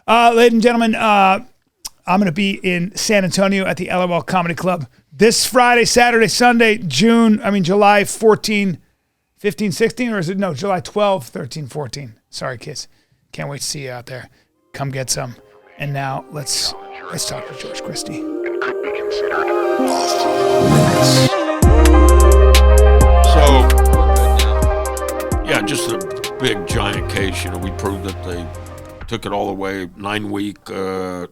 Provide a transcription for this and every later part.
Ladies and gentlemen, I'm going to be in San Antonio at the LOL Comedy Club this Friday, Saturday, Sunday, July 14, 15, 16, or is it, no, July 12, 13, 14. Sorry, kids. Can't wait to see you out there. Come get some. And now let's talk to George Christie. It could be considered off limits. So, yeah, just a big, giant case. We proved that they took it all the way, 9-week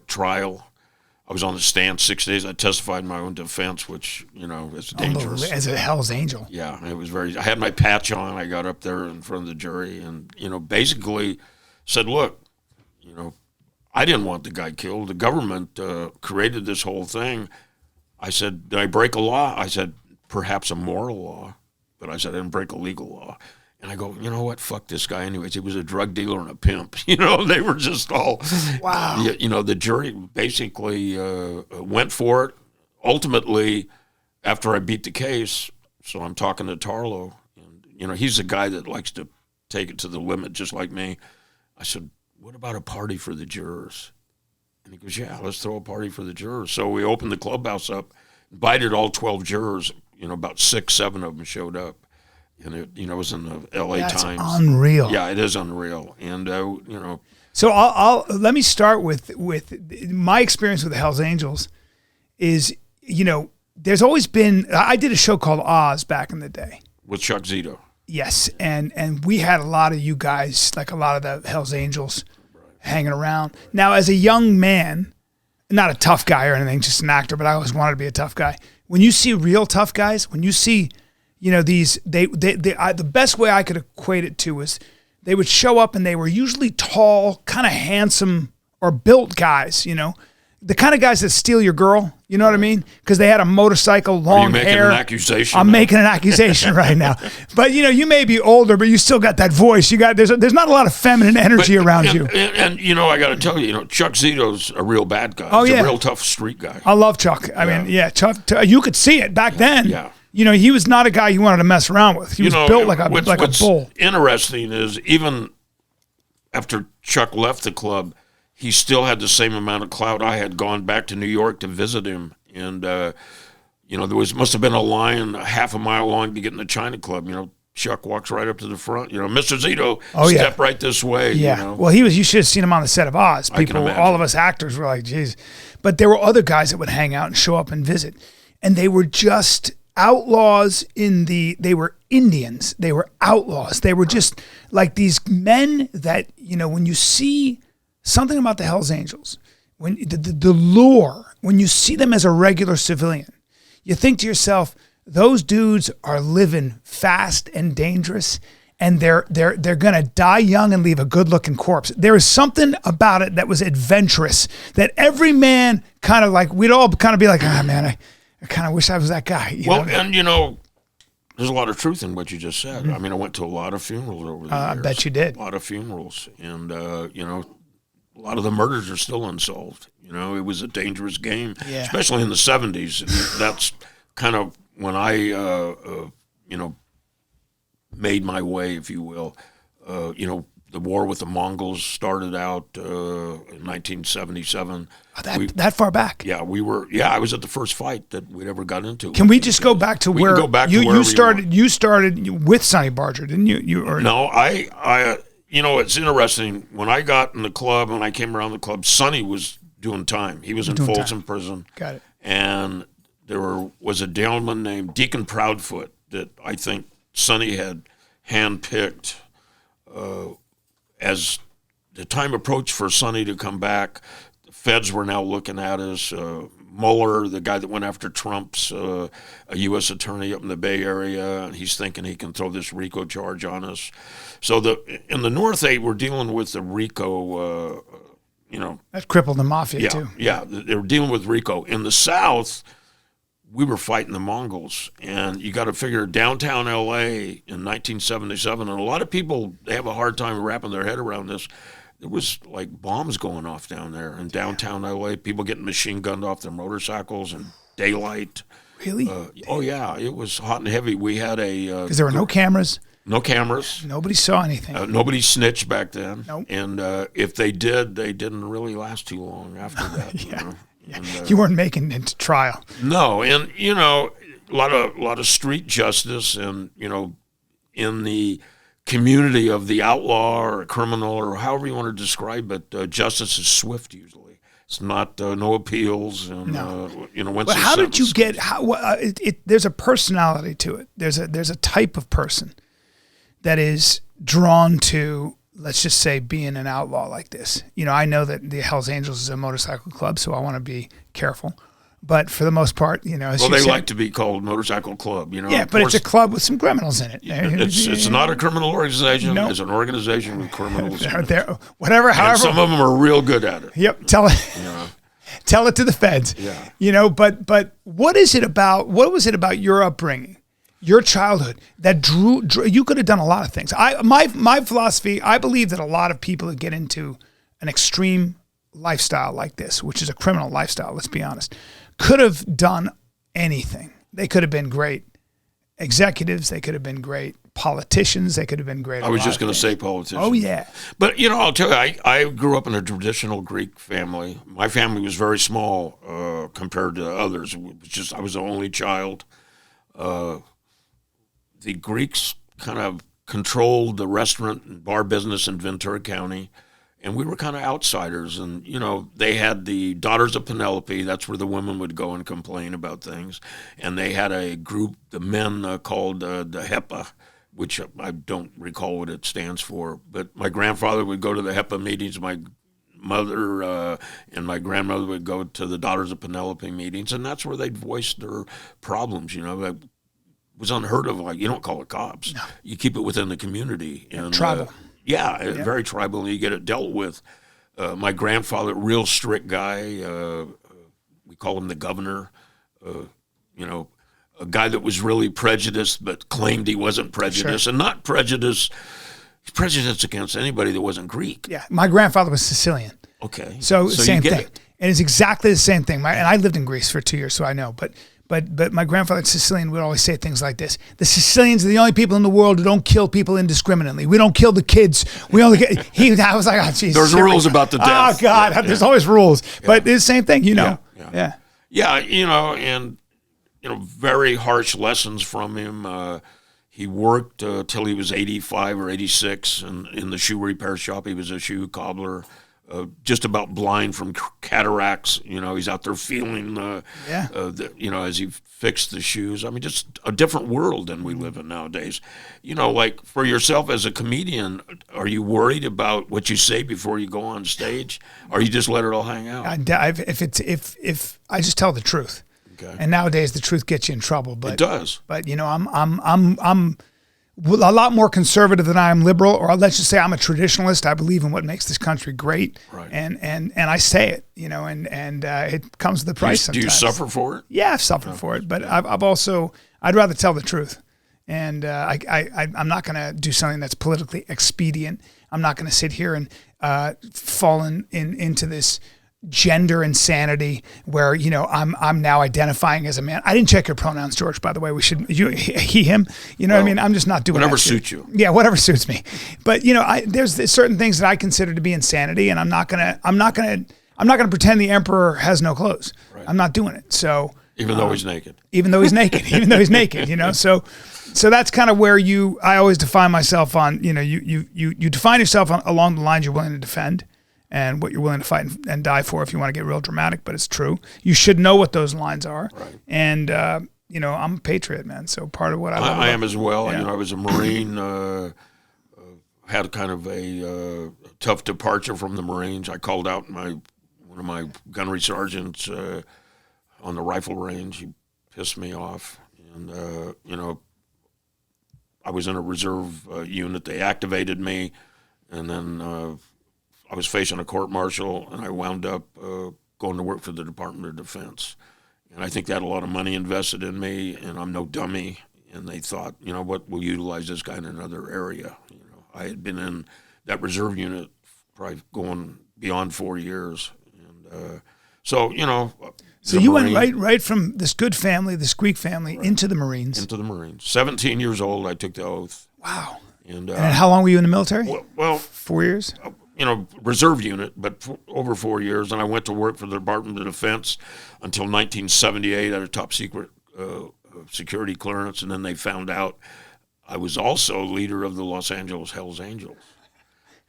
trial. I was on the stand 6 days. I testified in my own defense, which, is dangerous. As a Hell's Angel. Yeah, it was I had my patch on. I got up there in front of the jury and, basically said, look, I didn't want the guy killed. The government created this whole thing. I said, did I break a law? I said, perhaps a moral law. But I said, I didn't break a legal law. And I go, you know what? Fuck this guy anyways. He was a drug dealer and a pimp. They were just all, wow. The jury basically went for it. Ultimately, after I beat the case, so I'm talking to Tarlo, and, he's the guy that likes to take it to the limit just like me. I said, what about a party for the jurors? And he goes, yeah, let's throw a party for the jurors. So we opened the clubhouse up, invited all 12 jurors. About 6, 7 of them showed up. And it, was in the L.A. That's Times. Unreal. Yeah, it is unreal. And, So I'll let me start with my experience with the Hells Angels is, there's always been, I did a show called Oz back in the day. With Chuck Zito. Yes, and we had a lot of you guys, like a lot of the Hells Angels, hanging around. Now, as a young man, not a tough guy or anything, just an actor, but I always wanted to be a tough guy. When you see real tough guys, when you see, these, the best way I could equate it to is they would show up and they were usually tall, kind of handsome or built guys, the kind of guys that steal your girl, you know what I mean? Because they had a motorcycle, long hair. Are you making an accusation? I'm making an accusation right now. But you may be older, but you still got that voice. There's not a lot of feminine energy around you. And I got to tell you, Chuck Zito's a real bad guy. Oh, He's a real tough street guy. I love Chuck. I mean, Chuck. You could see it back then. Yeah. He was not a guy you wanted to mess around with. He was built like a bull. What's interesting is even after Chuck left the club, he still had the same amount of clout. I had gone back to New York to visit him, and there must have been a line half a mile long to get in the China Club. Chuck walks right up to the front. Mr. Zito, step right this way. Yeah. Well, you should have seen him on the set of Oz. People, all of us actors were like, geez. But there were other guys that would hang out and show up and visit, and they were just outlaws they were Indians. They were outlaws. They were just like these men that, when you see something about the Hells Angels, when the lore, when you see them as a regular civilian, you think to yourself, those dudes are living fast and dangerous, and they're gonna die young and leave a good-looking corpse. There is something about it that was adventurous, that every man kind of like, we'd all kind of be like, man, I kind of wish I was that guy. And there's a lot of truth in what you just said. Mm-hmm. I mean, I went to a lot of funerals over the years. I bet you did. A lot of funerals, and a lot of the murders are still unsolved. It was a dangerous game, especially in the 70s. And that's kind of when I, made my way, if you will. The war with the Mongols started out in 1977. That far back? Yeah, I was at the first fight that we'd ever got into. Can we just go back to where you started? You started with Sonny Barger, didn't you? No, I it's interesting. When I got in the club, when I came around the club, Sonny was doing time. He was in Folsom Prison. Got it. And there was a gentleman named Deacon Proudfoot that I think Sonny had handpicked as the time approached for Sonny to come back. The feds were now looking at us. Mueller, the guy that went after Trump's a U.S. attorney up in the Bay Area, and he's thinking he can throw this RICO charge on us. So in the North 8, we're dealing with the RICO, that crippled the Mafia, too. Yeah, they were dealing with RICO. In the South, we were fighting the Mongols. And you got to figure downtown L.A. in 1977, and a lot of people, they have a hard time wrapping their head around this. There was like bombs going off down there in downtown L.A., people getting machine gunned off their motorcycles in daylight. Really? Oh, yeah, it was hot and heavy. We had because there were no cameras. No cameras. Nobody saw anything. Nobody snitched back then. Nope. And if they did, they didn't really last too long after that. Yeah. You know? Yeah. And, You weren't making it to trial. no, and you know, a lot of street justice, and you know, in the community of the outlaw or a criminal or however you want to describe it, justice is swift usually. It's not no appeals, and you know. Once But how did you get? There's a personality to it. There's a type of person that is drawn to, let's just say, being an outlaw like this. You know, I know that the Hells Angels is a motorcycle club, so I want to be careful. But for the most part, you know, as well, you they said, like to be called motorcycle club. You know, yeah, of but course, it's a club with some criminals in it. it's not a criminal organization. Nope. It's an organization with criminals. in it. Whatever, And however. some of them are real good at it. Yep, tell it. You know? Tell it to the feds. Yeah. You know, but what was it about your upbringing, your childhood that drew you could have done a lot of things. My philosophy, I believe that a lot of people that get into an extreme lifestyle like this, which is a criminal lifestyle, let's be honest, could have done anything. They could have been great executives, they could have been great politicians, they could have been great. I was just going to say politicians. Oh yeah. But, you know, I'll tell you, I grew up in a traditional Greek family. My family was very small compared to others. It was just, I was the only child. The Greeks kind of controlled the restaurant and bar business in Ventura County, and we were kind of outsiders. And, you know, they had the Daughters of Penelope. That's where the women would go and complain about things. And they had a group, the men, called the HEPA, which I don't recall what it stands for. But my grandfather would go to the HEPA meetings. My mother and my grandmother would go to the Daughters of Penelope meetings. And that's where they'd voice their problems, you know. That was unheard of. Like, you don't call it cops. No. You keep it within the community. And tribal. Very tribal, and you get it dealt with. My grandfather, real strict guy. We call him the governor. You know, a guy that was really prejudiced, but claimed he wasn't prejudiced, and not prejudiced against anybody that wasn't Greek. Yeah, my grandfather was Sicilian. Okay, so same thing, and it's exactly the same thing. And I lived in Greece for 2 years, so I know. But my grandfather, Sicilian, would always say things like this: the Sicilians are the only people in the world who don't kill people indiscriminately. We don't kill the kids. We only get. I was like, oh, geez. There's rules about the death. Oh God, there's always rules. But it's the same thing, you know. Yeah, you know, and you know, very harsh lessons from him. He worked till he was 85 or 86 in the shoe repair shop. He was a shoe cobbler. Just about blind from cataracts. You know, he's out there feeling, you know, as he fixed the shoes. I mean, just a different world than we live in nowadays. You know, like for yourself as a comedian, are you worried about what you say before you go on stage, or you just let it all hang out? If I just tell the truth, okay. And nowadays the truth gets you in trouble. But it does. But you know, I'm a lot more conservative than I am liberal, or let's just say I'm a traditionalist. I believe in what makes this country great, right. and I say it, you know, and it comes with a price. Do you suffer for it? Yeah, I've suffered for it, but I've also, I'd rather tell the truth, and I'm not going to do something that's politically expedient. I'm not going to sit here and fall into this gender insanity where, you know, I'm now identifying as a man. I didn't check your pronouns, George, by the way. We should, he, him, you know what I mean? I'm just not doing whatever that suits you. Yeah, whatever suits me. But, you know, there's certain things that I consider to be insanity, and I'm not gonna pretend the emperor has no clothes. Right. I'm not doing it. So even though he's naked. Even though he's naked, you know. So that's kind of where I always define myself on, you know, you define yourself along the lines you're willing to defend, and what you're willing to fight and die for, if you want to get real dramatic, but it's true. You should know what those lines are. Right. And, you know, I'm a patriot, man. So part of what I am as well. Yeah. You know, I was a Marine, had kind of a tough departure from the Marines. I called out one of my gunnery sergeants on the rifle range. He pissed me off. And, you know, I was in a reserve unit. They activated me, and then I was facing a court-martial, and I wound up going to work for the Department of Defense. And I think they had a lot of money invested in me, and I'm no dummy. And they thought, you know what, we'll utilize this guy in another area. You know, I had been in that reserve unit probably going beyond 4 years. And so, you know. So you went right from this good family, this Greek family, into the Marines. Into the Marines. 17 years old, I took the oath. Wow. And how long were you in the military? Well, 4 years? Reserve unit, but over 4 years. And I went to work for the Department of Defense until 1978 at a top secret security clearance. And then they found out I was also leader of the Los Angeles Hells Angels.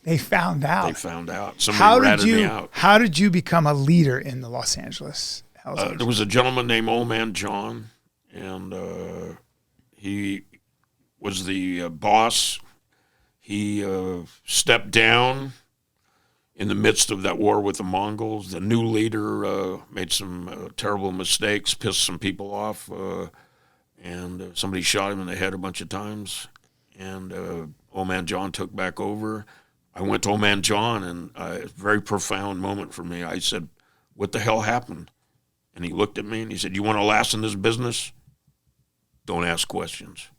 They found out. They found out. Somebody ratted me out. How did you become a leader in the Los Angeles Hells Angels? There was a gentleman named Old Man John, and he was the boss. He stepped down in the midst of that war with the Mongols. The new leader made some terrible mistakes, pissed some people off, and somebody shot him in the head a bunch of times. And Old Man John took back over. I went to Old Man John, and a very profound moment for me. I said, "What the hell happened?" And he looked at me, and he said, "You want to last in this business? Don't ask questions."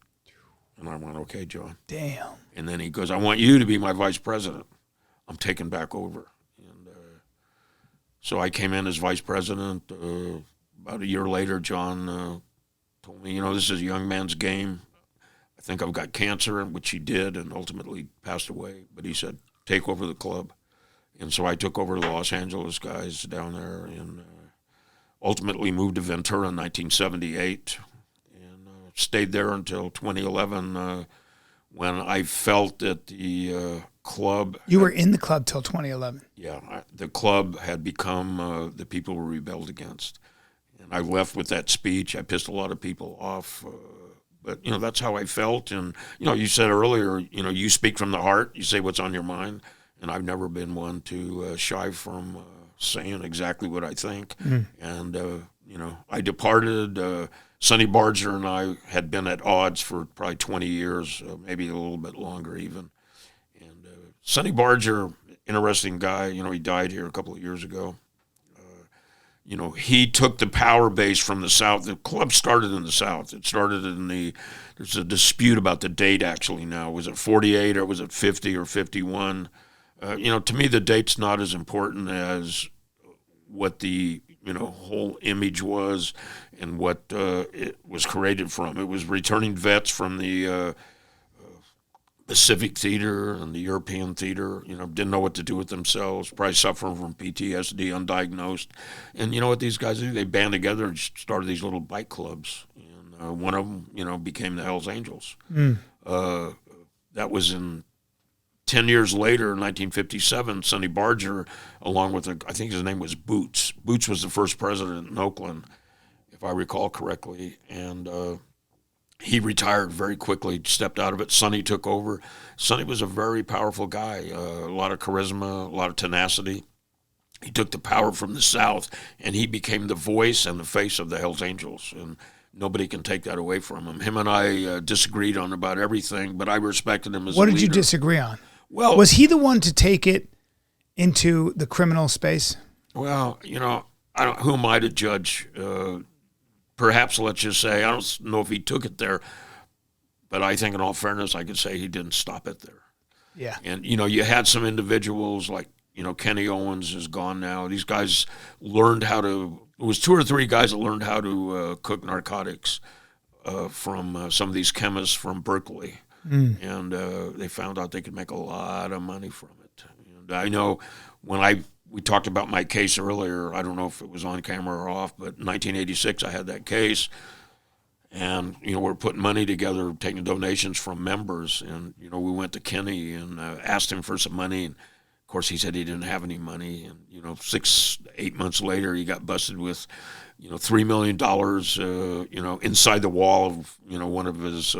And I went, "Okay, John." Damn. And then he goes, "I want you to be my vice president. I'm taking back over." And so I came in as vice president. About a year later, John told me, "This is a young man's game. I think I've got cancer," which he did and ultimately passed away. But he said, "Take over the club." And so I took over the Los Angeles guys down there and ultimately moved to Ventura in 1978 and stayed there until 2011 when I felt that the club... You were in the club till 2011. Yeah, the club had become the people we rebelled against. And I left with that speech. I pissed a lot of people off. But, that's how I felt. And, you said earlier, you speak from the heart. You say what's on your mind. And I've never been one to shy from saying exactly what I think. And, I departed. Sonny Barger and I had been at odds for probably 20 years, maybe a little bit longer even. And Sonny Barger, interesting guy. He died here a couple of years ago. He took the power base from the South. The club started in the South. It started there's a dispute about the date actually now. Was it 48 or was it 50 or 51? To me, the date's not as important as what the, whole image was and what it was created from. It was returning vets from the Civic Theater and the European Theater, didn't know what to do with themselves, probably suffering from PTSD, undiagnosed. And you know what these guys do? They band together and started these little bike clubs. And one of them, became the Hells Angels. That was in 10 years later, 1957, Sonny Barger, along with, I think his name was Boots. Boots was the first president in Oakland, if I recall correctly. And he retired very quickly, stepped out of it. Sonny took over. Sonny was a very powerful guy, a lot of charisma, a lot of tenacity. He took the power from the South, and he became the voice and the face of the Hells Angels, and nobody can take that away from him. Him and I disagreed on about everything, but I respected him as a leader. What did you disagree on? Well, was he the one to take it into the criminal space? Well, who am I to judge? Perhaps, let's just say, I don't know if he took it there, but I think in all fairness, I could say he didn't stop it there. Yeah. And, you had some individuals like, Kenny Owens is gone now. These guys learned how to, it was 2 or 3 guys that learned how to cook narcotics from some of these chemists from Berkeley. And they found out they could make a lot of money from it. And I know when we talked about my case earlier. I don't know if it was on camera or off, but in 1986 I had that case. And, we're putting money together, taking donations from members. And, we went to Kenny and asked him for some money. And, of course, he said he didn't have any money. And, 6-8 months later, he got busted with, $3 million, inside the wall of, one of his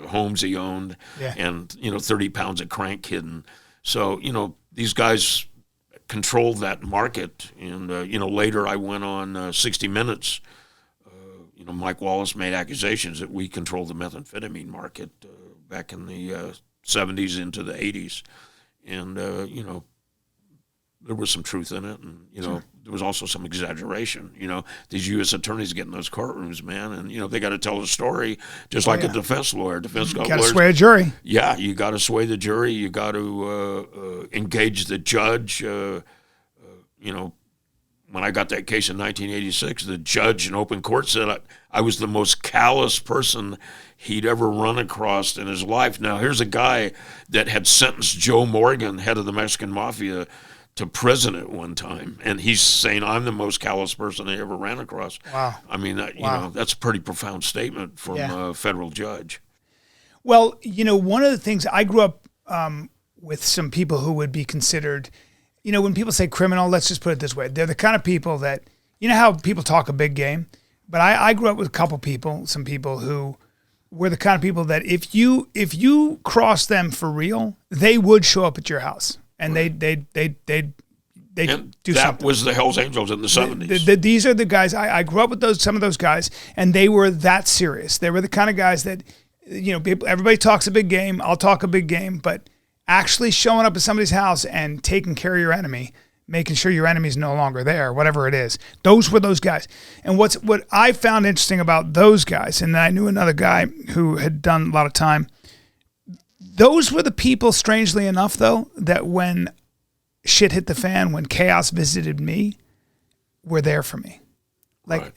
homes he owned. Yeah. And, 30 pounds of crank hidden. So, these guys controlled that market. And, later I went on 60 Minutes. Mike Wallace made accusations that we controlled the methamphetamine market back in the 70s into the 80s. And, there was some truth in it. And, Sure. There was also some exaggeration. These U.S. attorneys get in those courtrooms, man, and, they got to tell a story just like a defense lawyer. You got to sway a jury. Yeah, you got to sway the jury. You got to engage the judge. when I got that case in 1986, the judge in open court said I was the most callous person he'd ever run across in his life. Now, here's a guy that had sentenced Joe Morgan, head of the Mexican Mafia, to prison at one time, and he's saying I'm the most callous person I ever ran across. Wow. I mean, that's a pretty profound statement from a federal judge. Well, one of the things I grew up with some people who would be considered, when people say criminal, let's just put it this way. They're the kind of people that, how people talk a big game, but I grew up with a couple people, some people who were the kind of people that if you crossed them for real, they would show up at your house. And they'd do that something. That was the Hells Angels in the 70s. These are the guys, I grew up with some of those guys, and they were that serious. They were the kind of guys that, everybody talks a big game, I'll talk a big game, but actually showing up at somebody's house and taking care of your enemy, making sure your enemy's no longer there, whatever it is. Those were those guys. And what I found interesting about those guys, and I knew another guy who had done a lot of time, those were the people, strangely enough, though, that when shit hit the fan, when chaos visited me, were there for me.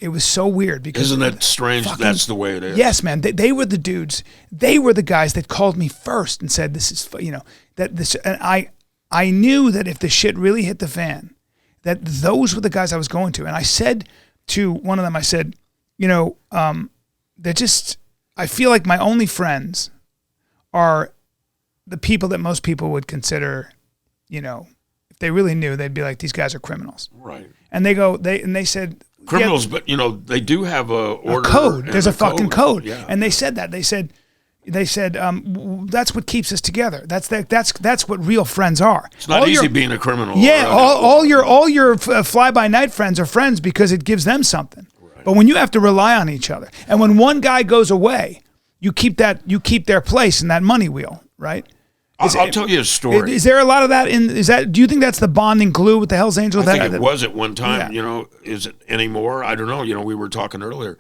It was so weird because isn't it strange? That's the way it is. Yes, man. They were the dudes. They were the guys that called me first and said, "This is And I knew that if the shit really hit the fan, that those were the guys I was going to. And I said to one of them, I said, they're just. I feel like my only friends are the people that most people would consider, if they really knew, they'd be like, these guys are criminals. Right. And they said criminals, but they do have a code. There's a fucking code. Yeah. And they said that. They said that's what keeps us together. That's what real friends are. It's not easy being a criminal. Yeah, all your fly by night friends are friends because it gives them something. Right. But when you have to rely on each other, and when one guy goes away, you keep their place in that money wheel, right? I'll tell you a story. Is there a lot of that do you think that's the bonding glue with the Hells Angels? I think it was at one time, Yeah. Is it anymore? I don't know. We were talking earlier.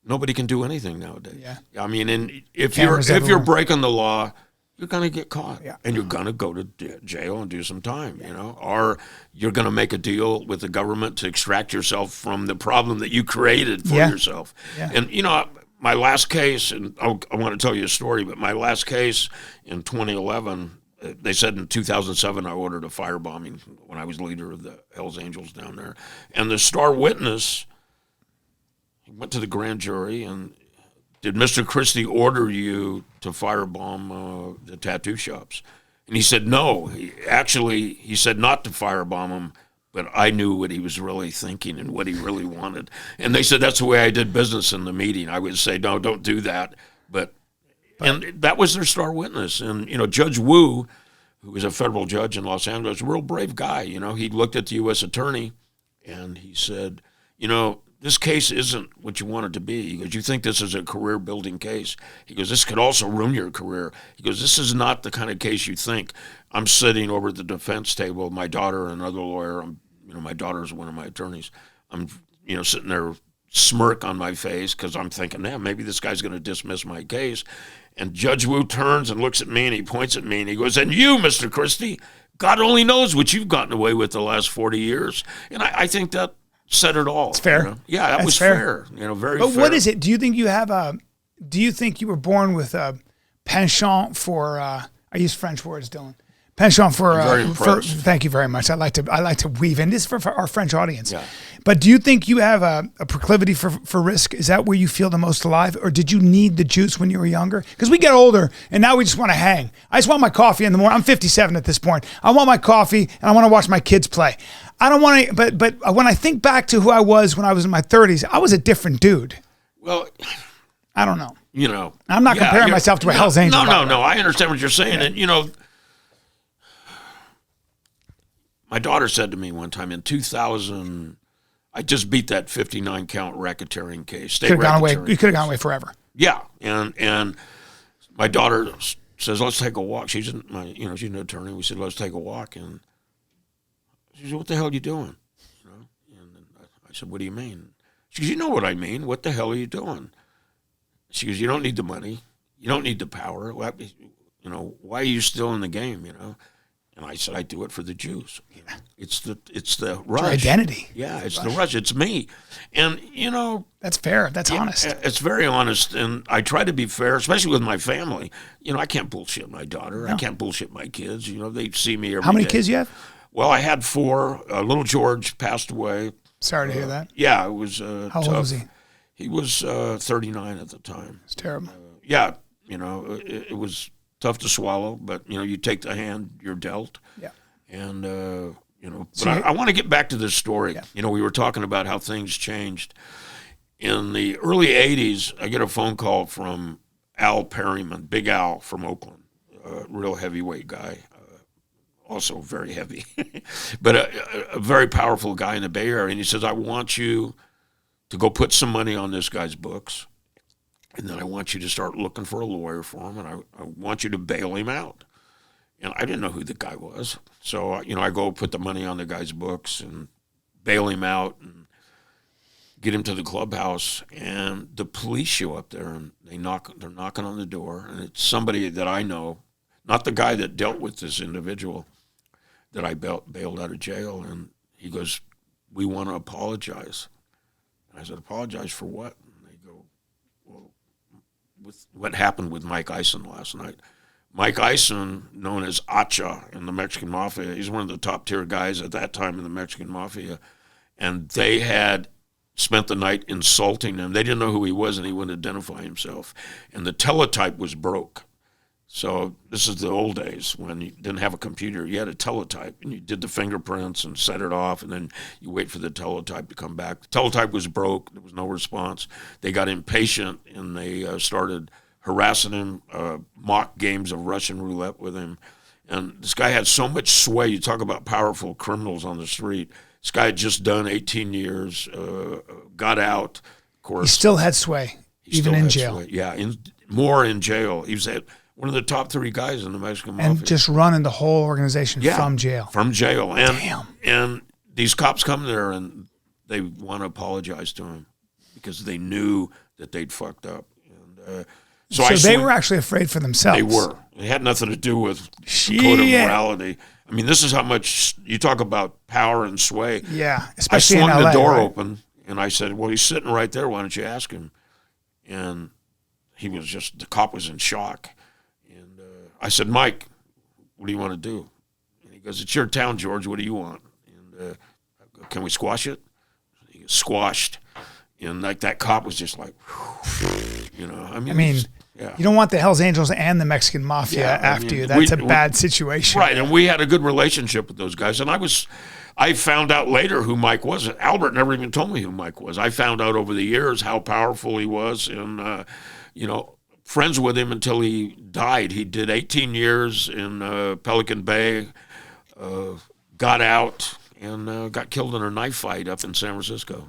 Nobody can do anything nowadays. Yeah. I mean, and if Cameras you're everywhere. breaking the law, you're going to get caught. Yeah. And you're going to go to jail and do some time, or you're going to make a deal with the government to extract yourself from the problem that you created for yourself. Yeah. And, my last case, and I want to tell you a story, but my last case in 2011, they said in 2007 I ordered a firebombing when I was leader of the Hells Angels down there. And the star witness, he went to the grand jury and, did Mr. Christie order you to firebomb the tattoo shops? And he said no. He said not to firebomb them, but I knew what he was really thinking and what he really wanted. And they said that's the way I did business in the meeting. I would say, no, don't do that. And that was their star witness. And, Judge Wu, who was a federal judge in Los Angeles, a real brave guy. He looked at the U.S. attorney and he said, this case isn't what you want it to be. He goes, you think this is a career-building case. He goes, this could also ruin your career. He goes, this is not the kind of case you think. I'm sitting over at the defense table with my daughter and another lawyer. My daughter's one of my attorneys. I'm, sitting there, smirk on my face because I'm thinking, maybe this guy's going to dismiss my case. And Judge Wu turns and looks at me and he points at me and he goes, and you, Mr. Christie, God only knows what you've gotten away with the last 40 years. And I think that said it all. It's fair. Yeah, that That's was fair. Very but fair. What is it? Do you think you were born with a penchant for, I use French words, Dylan. Penchant for, I'm very impressed. Thank you very much. I like to weave in this for our French audience. Yeah. But do you think you have a proclivity for risk? Is that where you feel the most alive? Or did you need the juice when you were younger? Because we get older and now we just want to hang. I just want my coffee in the morning. I'm 57 at this point. I want my coffee and I want to watch my kids play. I don't want to, but when I think back to who I was when I was in my 30s, I was a different dude. Well, I don't know. I'm not Yeah, comparing myself to a Hell's Angel. No. I understand what you're saying. Yeah. And, my daughter said to me one time in 2000, I just beat that 59 count racketeering case. You could have gone away forever. Yeah. And my daughter says, let's take a walk. She's she's an attorney. We said, let's take a walk. And she said, what the hell are you doing? And I said, what do you mean? She goes, you know what I mean. What the hell are you doing? She goes, you don't need the money. You don't need the power. Why are you still in the game, And I said, I do it for the Jews. It's the rush. Your identity. Yeah, it's the rush. It's me. And, That's fair. That's honest. It's very honest. And I try to be fair, especially with my family. I can't bullshit my daughter. No. I can't bullshit my kids. They see me every day. How many kids you have? Well, I had 4. Little George passed away. Sorry to hear that. Yeah, it was How tough. old was he? He was 39 at the time. It's terrible. Yeah, it was tough to swallow, but you take the hand you're dealt. Yeah. And but I want to get back to this story. Yeah. We were talking about how things changed. In the early 80s, I get a phone call from Al Perryman, Big Al from Oakland, a real heavyweight guy, also very heavy, but a very powerful guy in the Bay Area. And he says, I want you to go put some money on this guy's books, and then I want you to start looking for a lawyer for him, and I want you to bail him out. And I didn't know who the guy was. So, I go put the money on the guy's books and bail him out and get him to the clubhouse. And the police show up there, and they're knocking on the door. And it's somebody that I know, not the guy that dealt with this individual that I bailed out of jail. And he goes, we want to apologize. And I said, apologize for what? And they go, well, with what happened with Mike Ison last night. Mike Ison, known as Acha in the Mexican Mafia, he's one of the top-tier guys at that time in the Mexican Mafia, and they had spent the night insulting him. They didn't know who he was, and he wouldn't identify himself. And the teletype was broke. So this is the old days when you didn't have a computer. You had a teletype, and you did the fingerprints and set it off, and then you wait for the teletype to come back. The teletype was broke. There was no response. They got impatient, and they started harassing him, mock games of Russian roulette with him. And this guy had so much sway. You talk about powerful criminals on the street. This guy had just done 18 years, got out. Of course, he still had sway, even in jail. Sway. Yeah, more in jail. He was one of the top 3 guys in the Mexican Mafia. And just running the whole organization from jail. From jail. And, damn. And these cops come there, and they want to apologize to him because they knew that they'd fucked up. And So they were actually afraid for themselves. They were. It had nothing to do with code of morality. I mean, this is how much you talk about power and sway. Yeah, especially in LA. I swung the door open, and I said, well, he's sitting right there. Why don't you ask him? And he was the cop was in shock. And I said, Mike, what do you want to do? And he goes, it's your town, George. What do you want? And can we squash it? He goes, squashed. And that cop was just like, I mean, yeah. You don't want the Hells Angels and the Mexican Mafia after you. That's a bad situation. Right, and we had a good relationship with those guys. And I found out later who Mike was. Albert never even told me who Mike was. I found out over the years how powerful he was and, friends with him until he died. He did 18 years in Pelican Bay, got out, and got killed in a knife fight up in San Francisco,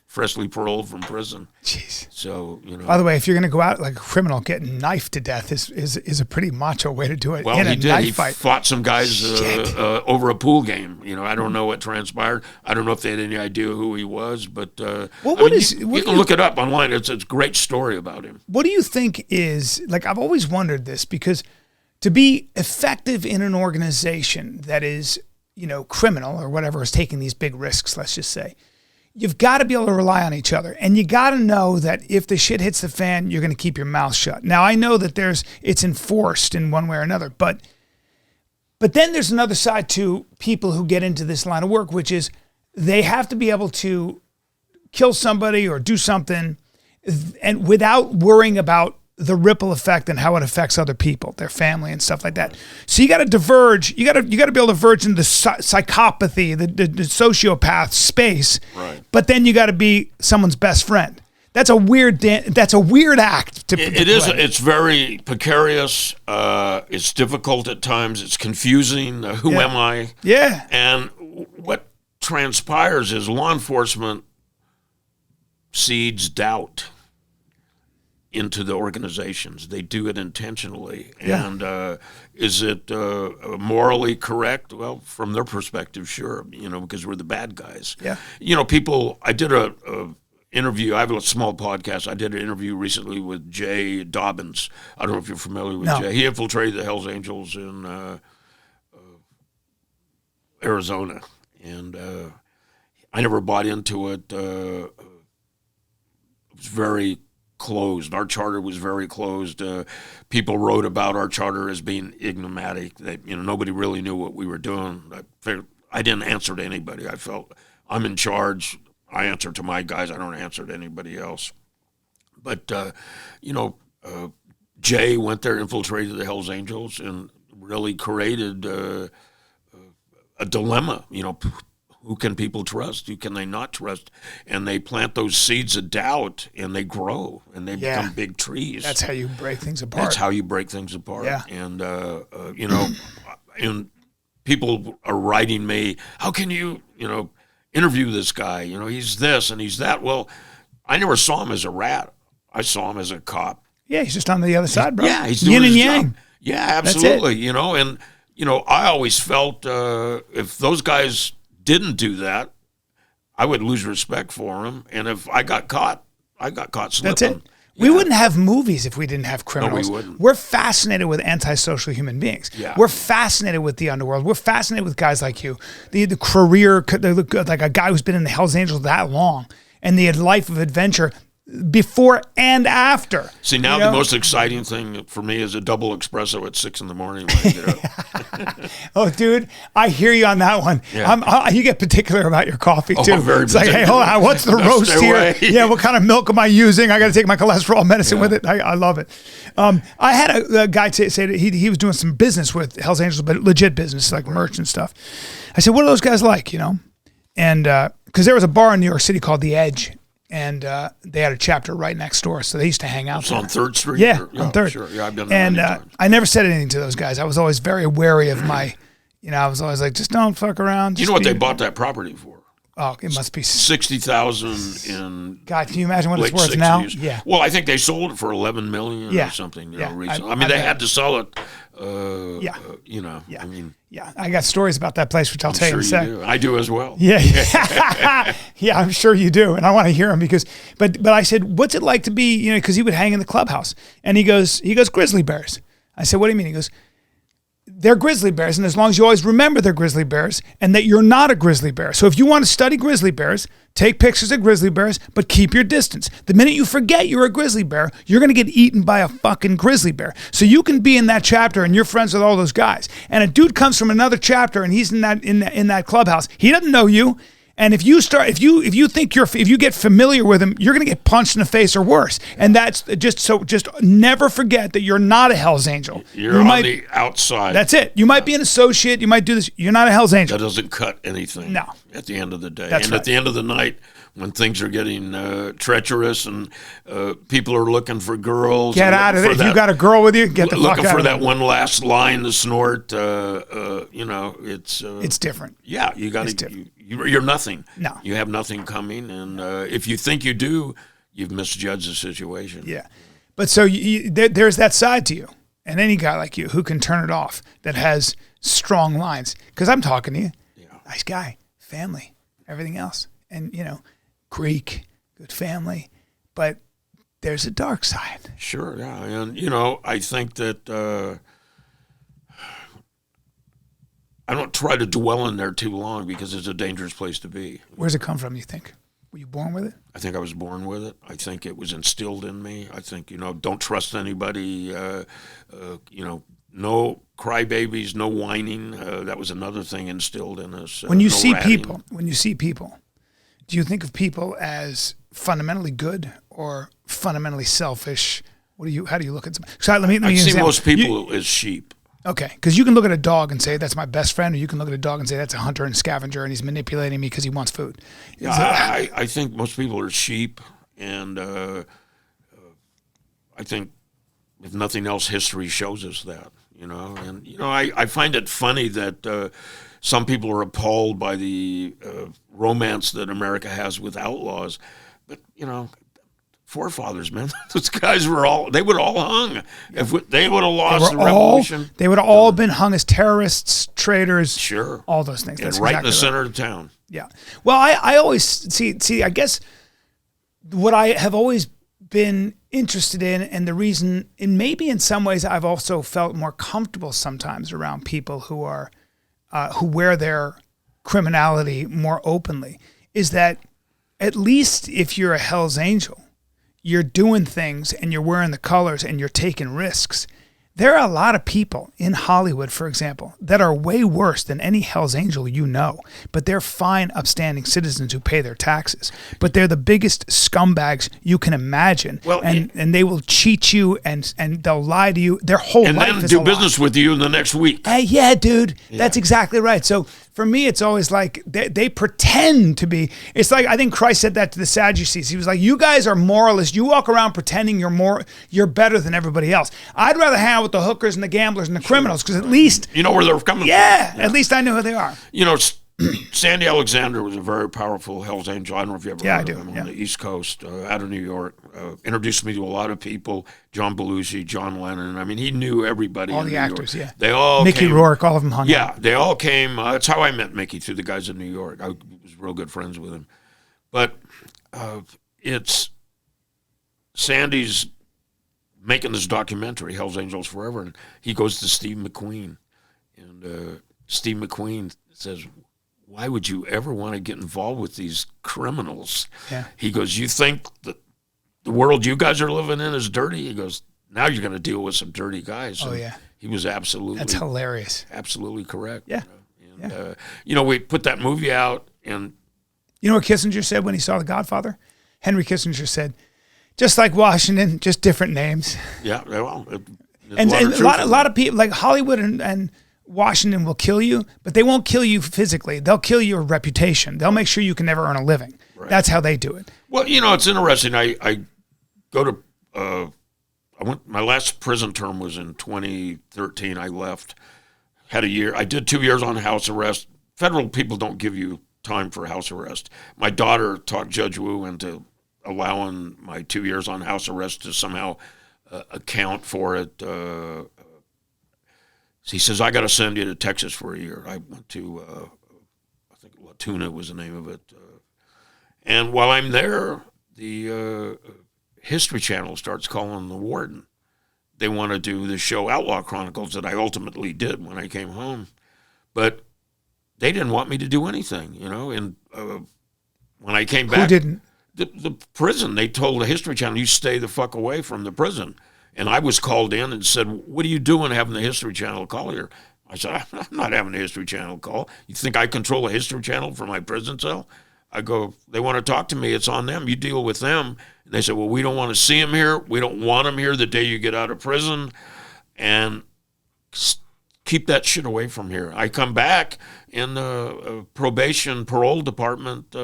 freshly paroled from prison. Jeez. So, By the way, if you're going to go out like a criminal, getting knifed to death is a pretty macho way to do it. Well, in he a did. Knife He fight. fought some guys over a pool game. I don't know what transpired. I don't know if they had any idea who he was, but you can look it up online. It's a great story about him. What do you think is, I've always wondered this, because to be effective in an organization that is, criminal or whatever, is taking these big risks, let's just say, you've got to be able to rely on each other. And you got to know that if the shit hits the fan, you're going to keep your mouth shut. Now, I know that it's enforced in one way or another, but then there's another side to people who get into this line of work, which is they have to be able to kill somebody or do something and without worrying about the ripple effect and how it affects other people, their family and stuff like that. So you got to diverge. You got to be able to verge into the psychopathy, the sociopath space. Right. But then you got to be someone's best friend. That's a weird act. It is. It's very precarious. It's difficult at times. It's confusing. Who am I? Yeah. And what transpires is law enforcement seeds doubt into the organizations. They do it intentionally. Yeah. And is it morally correct? Well, from their perspective, sure, because we're the bad guys. Yeah. I did a interview. I have a small podcast. I did an interview recently with Jay Dobbins. I don't know if you're familiar with Jay. He infiltrated the Hells Angels in Arizona, and I never bought into it. It was very closed. Our charter was very closed. People wrote about our charter as being enigmatic. Nobody really knew what we were doing. I didn't answer to anybody. I felt I'm in charge. I answer to my guys. I don't answer to anybody else. But Jay went there, infiltrated the Hells Angels, and really created a dilemma. Who can people trust? Who can they not trust? And they plant those seeds of doubt, and they grow, and they become big trees. That's how you break things apart. That's how you break things apart. Yeah. And, and people are writing me, how can you, interview this guy? He's this and he's that. Well, I never saw him as a rat. I saw him as a cop. Yeah, he's just on the other side, bro. Yeah, he's doing yin and his yang. job. Yeah, absolutely. And I always felt if those guys didn't do that, I would lose respect for them. And if I got caught slipping. That's it. We wouldn't have movies if we didn't have criminals. No, we wouldn't. We're fascinated with antisocial human beings. Yeah. We're fascinated with the underworld. We're fascinated with guys like you, the career, like a guy who's been in the Hells Angels that long, and the life of adventure before and after. See, now the most exciting thing for me is a double espresso at 6 a.m. when I get up. Oh, dude, I hear you on that one. Yeah. You get particular about your coffee, too. I'm very it's like, hey, hold on, what's the roast stay here? away. Yeah, what kind of milk am I using? I got to take my cholesterol medicine with it. I love it. I had a guy say that he was doing some business with Hells Angels, but legit business, like merch and stuff. I said, what are those guys like, And because there was a bar in New York City called The Edge, and they had a chapter right next door, so they used to hang out there. On 3rd Street? Yeah, on 3rd. Sure. Yeah, I've done that And many times. I never said anything to those guys. I was always very wary of my, I was always like, just don't fuck around. You know what they bought that property for? Oh, it must be $60,000 in. God, can you imagine what it's late worth 60s. now? Yeah. Well, I think they sold it for $11 million or something. Recently. I mean, they had to sell it. Yeah, I got stories about that place, which I'll tell you in a Sure sec. you do. I do as well. Yeah, yeah, I'm sure you do, and I want to hear him because. But I said, what's it like to be? Because he would hang in the clubhouse, and he goes, grizzly bears. I said, what do you mean? He goes, they're grizzly bears, and as long as you always remember they're grizzly bears and that you're not a grizzly bear. So if you want to study grizzly bears, take pictures of grizzly bears, but keep your distance. The minute you forget you're a grizzly bear, you're going to get eaten by a fucking grizzly bear. So you can be in that chapter and you're friends with all those guys. And a dude comes from another chapter and he's in that clubhouse. He doesn't know you. And if you get familiar with him, you're going to get punched in the face or worse. And that's just never forget that you're not a Hells Angel. You're on the outside. That's it. You might be an associate. You might do this. You're not a Hells Angel. That doesn't cut anything. No. At the end of the day. That's right. At the end of the night, when things are getting treacherous and people are looking for girls. Get out of there. If you got a girl with you, get the fuck out of there. Looking for that there. one last line to snort. It's different. Yeah, you got to. You're nothing. No. You have nothing coming, and if you think you do, you've misjudged the situation. Yeah, but so there's that side to you, and any guy like you who can turn it off, that has strong lines. Because I'm talking to you, nice guy, family, everything else, and Greek, good family, but there's a dark side. Sure, yeah, and I think that. I don't try to dwell in there too long because it's a dangerous place to be. Where's it come from, you think? Were you born with it? I think I was born with it. I think it was instilled in me. I think, don't trust anybody. No crybabies, no whining. That was another thing instilled in us. When you no see ratting. people, do you think of people as fundamentally good or fundamentally selfish? How do you look at them? So let me I see example. most people as sheep. Okay, because you can look at a dog and say, that's my best friend, or you can look at a dog and say, that's a hunter and scavenger, and he's manipulating me because he wants food. Yeah, I think most people are sheep, and I think, if nothing else, history shows us that, And, I find it funny that some people are appalled by the romance that America has with outlaws, but, forefathers, man. Those guys would all hung. If they would have lost the revolution. They would have all been hung as terrorists, traitors. Sure. All those things. And That's right exactly in the center of town. Yeah. Well, I always see, I guess what I have always been interested in, and the reason, and maybe in some ways I've also felt more comfortable sometimes around people who are, who wear their criminality more openly, is that at least if you're a Hell's Angel, you're doing things and you're wearing the colors and you're taking risks. There are a lot of people in Hollywood, for example, that are way worse than any Hell's Angel you know, but they're fine, upstanding citizens who pay their taxes. But they're the biggest scumbags you can imagine, well, and they will cheat you and they'll lie to you. Their whole life and then is do a business lie. with you in the next week. Hey, yeah, dude, that's exactly right. So for me, it's always like they pretend to be. It's like, I think Christ said that to the Sadducees. He was like, "You guys are moralists. You walk around pretending you're better than everybody else. I'd rather hang out with the hookers and the gamblers and the criminals because at least You know where they're coming from. yeah, at least I know who they are." You know, Sandy Alexander was a very powerful Hell's Angel. I don't know if you ever heard of him on the East Coast, out of New York. Introduced me to a lot of people, John Belushi, John Lennon. I mean, he knew everybody All in the New actors, York. yeah. They all Mickey came, Rourke, all of them hung out. Yeah, they all came. That's how I met Mickey, through the guys in New York. I was real good friends with him. But it's Sandy's making this documentary, Hell's Angels Forever, and he goes to Steve McQueen. And Steve McQueen says, "Why would you ever want to get involved with these criminals?" Yeah. He goes, "You think that the world you guys are living in is dirty?" He goes, "Now you're going to deal with some dirty guys." Oh, And yeah. he was absolutely, That's hilarious. absolutely correct. Yeah. You know? And, we put that movie out, and You know what Kissinger said when he saw The Godfather? Henry Kissinger said, "Just like Washington, just different names." yeah, well, And a lot of people, like Hollywood and Washington, will kill you, but they won't kill you physically. They'll kill your reputation. They'll make sure you can never earn a living. Right. That's how they do it. Well, it's interesting. I go to my last prison term was in 2013. I left, had a year. I did 2 years on house arrest. Federal people don't give you time for house arrest. My daughter talked Judge Wu into allowing my 2 years on house arrest to somehow account for it. He says, "I got to send you to Texas for a year." I went to, I think La Tuna was the name of it. And while I'm there, the History Channel starts calling the warden. They want to do the show Outlaw Chronicles that I ultimately did when I came home. But they didn't want me to do anything, And when I came back, Who didn't? The prison, they told the History Channel, "You stay the fuck away from the prison." And I was called in and said, "What are you doing having the History Channel call here?" I said, "I'm not having the History Channel call. You think I control the History Channel from my prison cell?" I go, "They want to talk to me. It's on them. You deal with them." And they said, "Well, we don't want to see him here. We don't want him here the day you get out of prison. And keep that shit away from here." I come back in the probation parole department.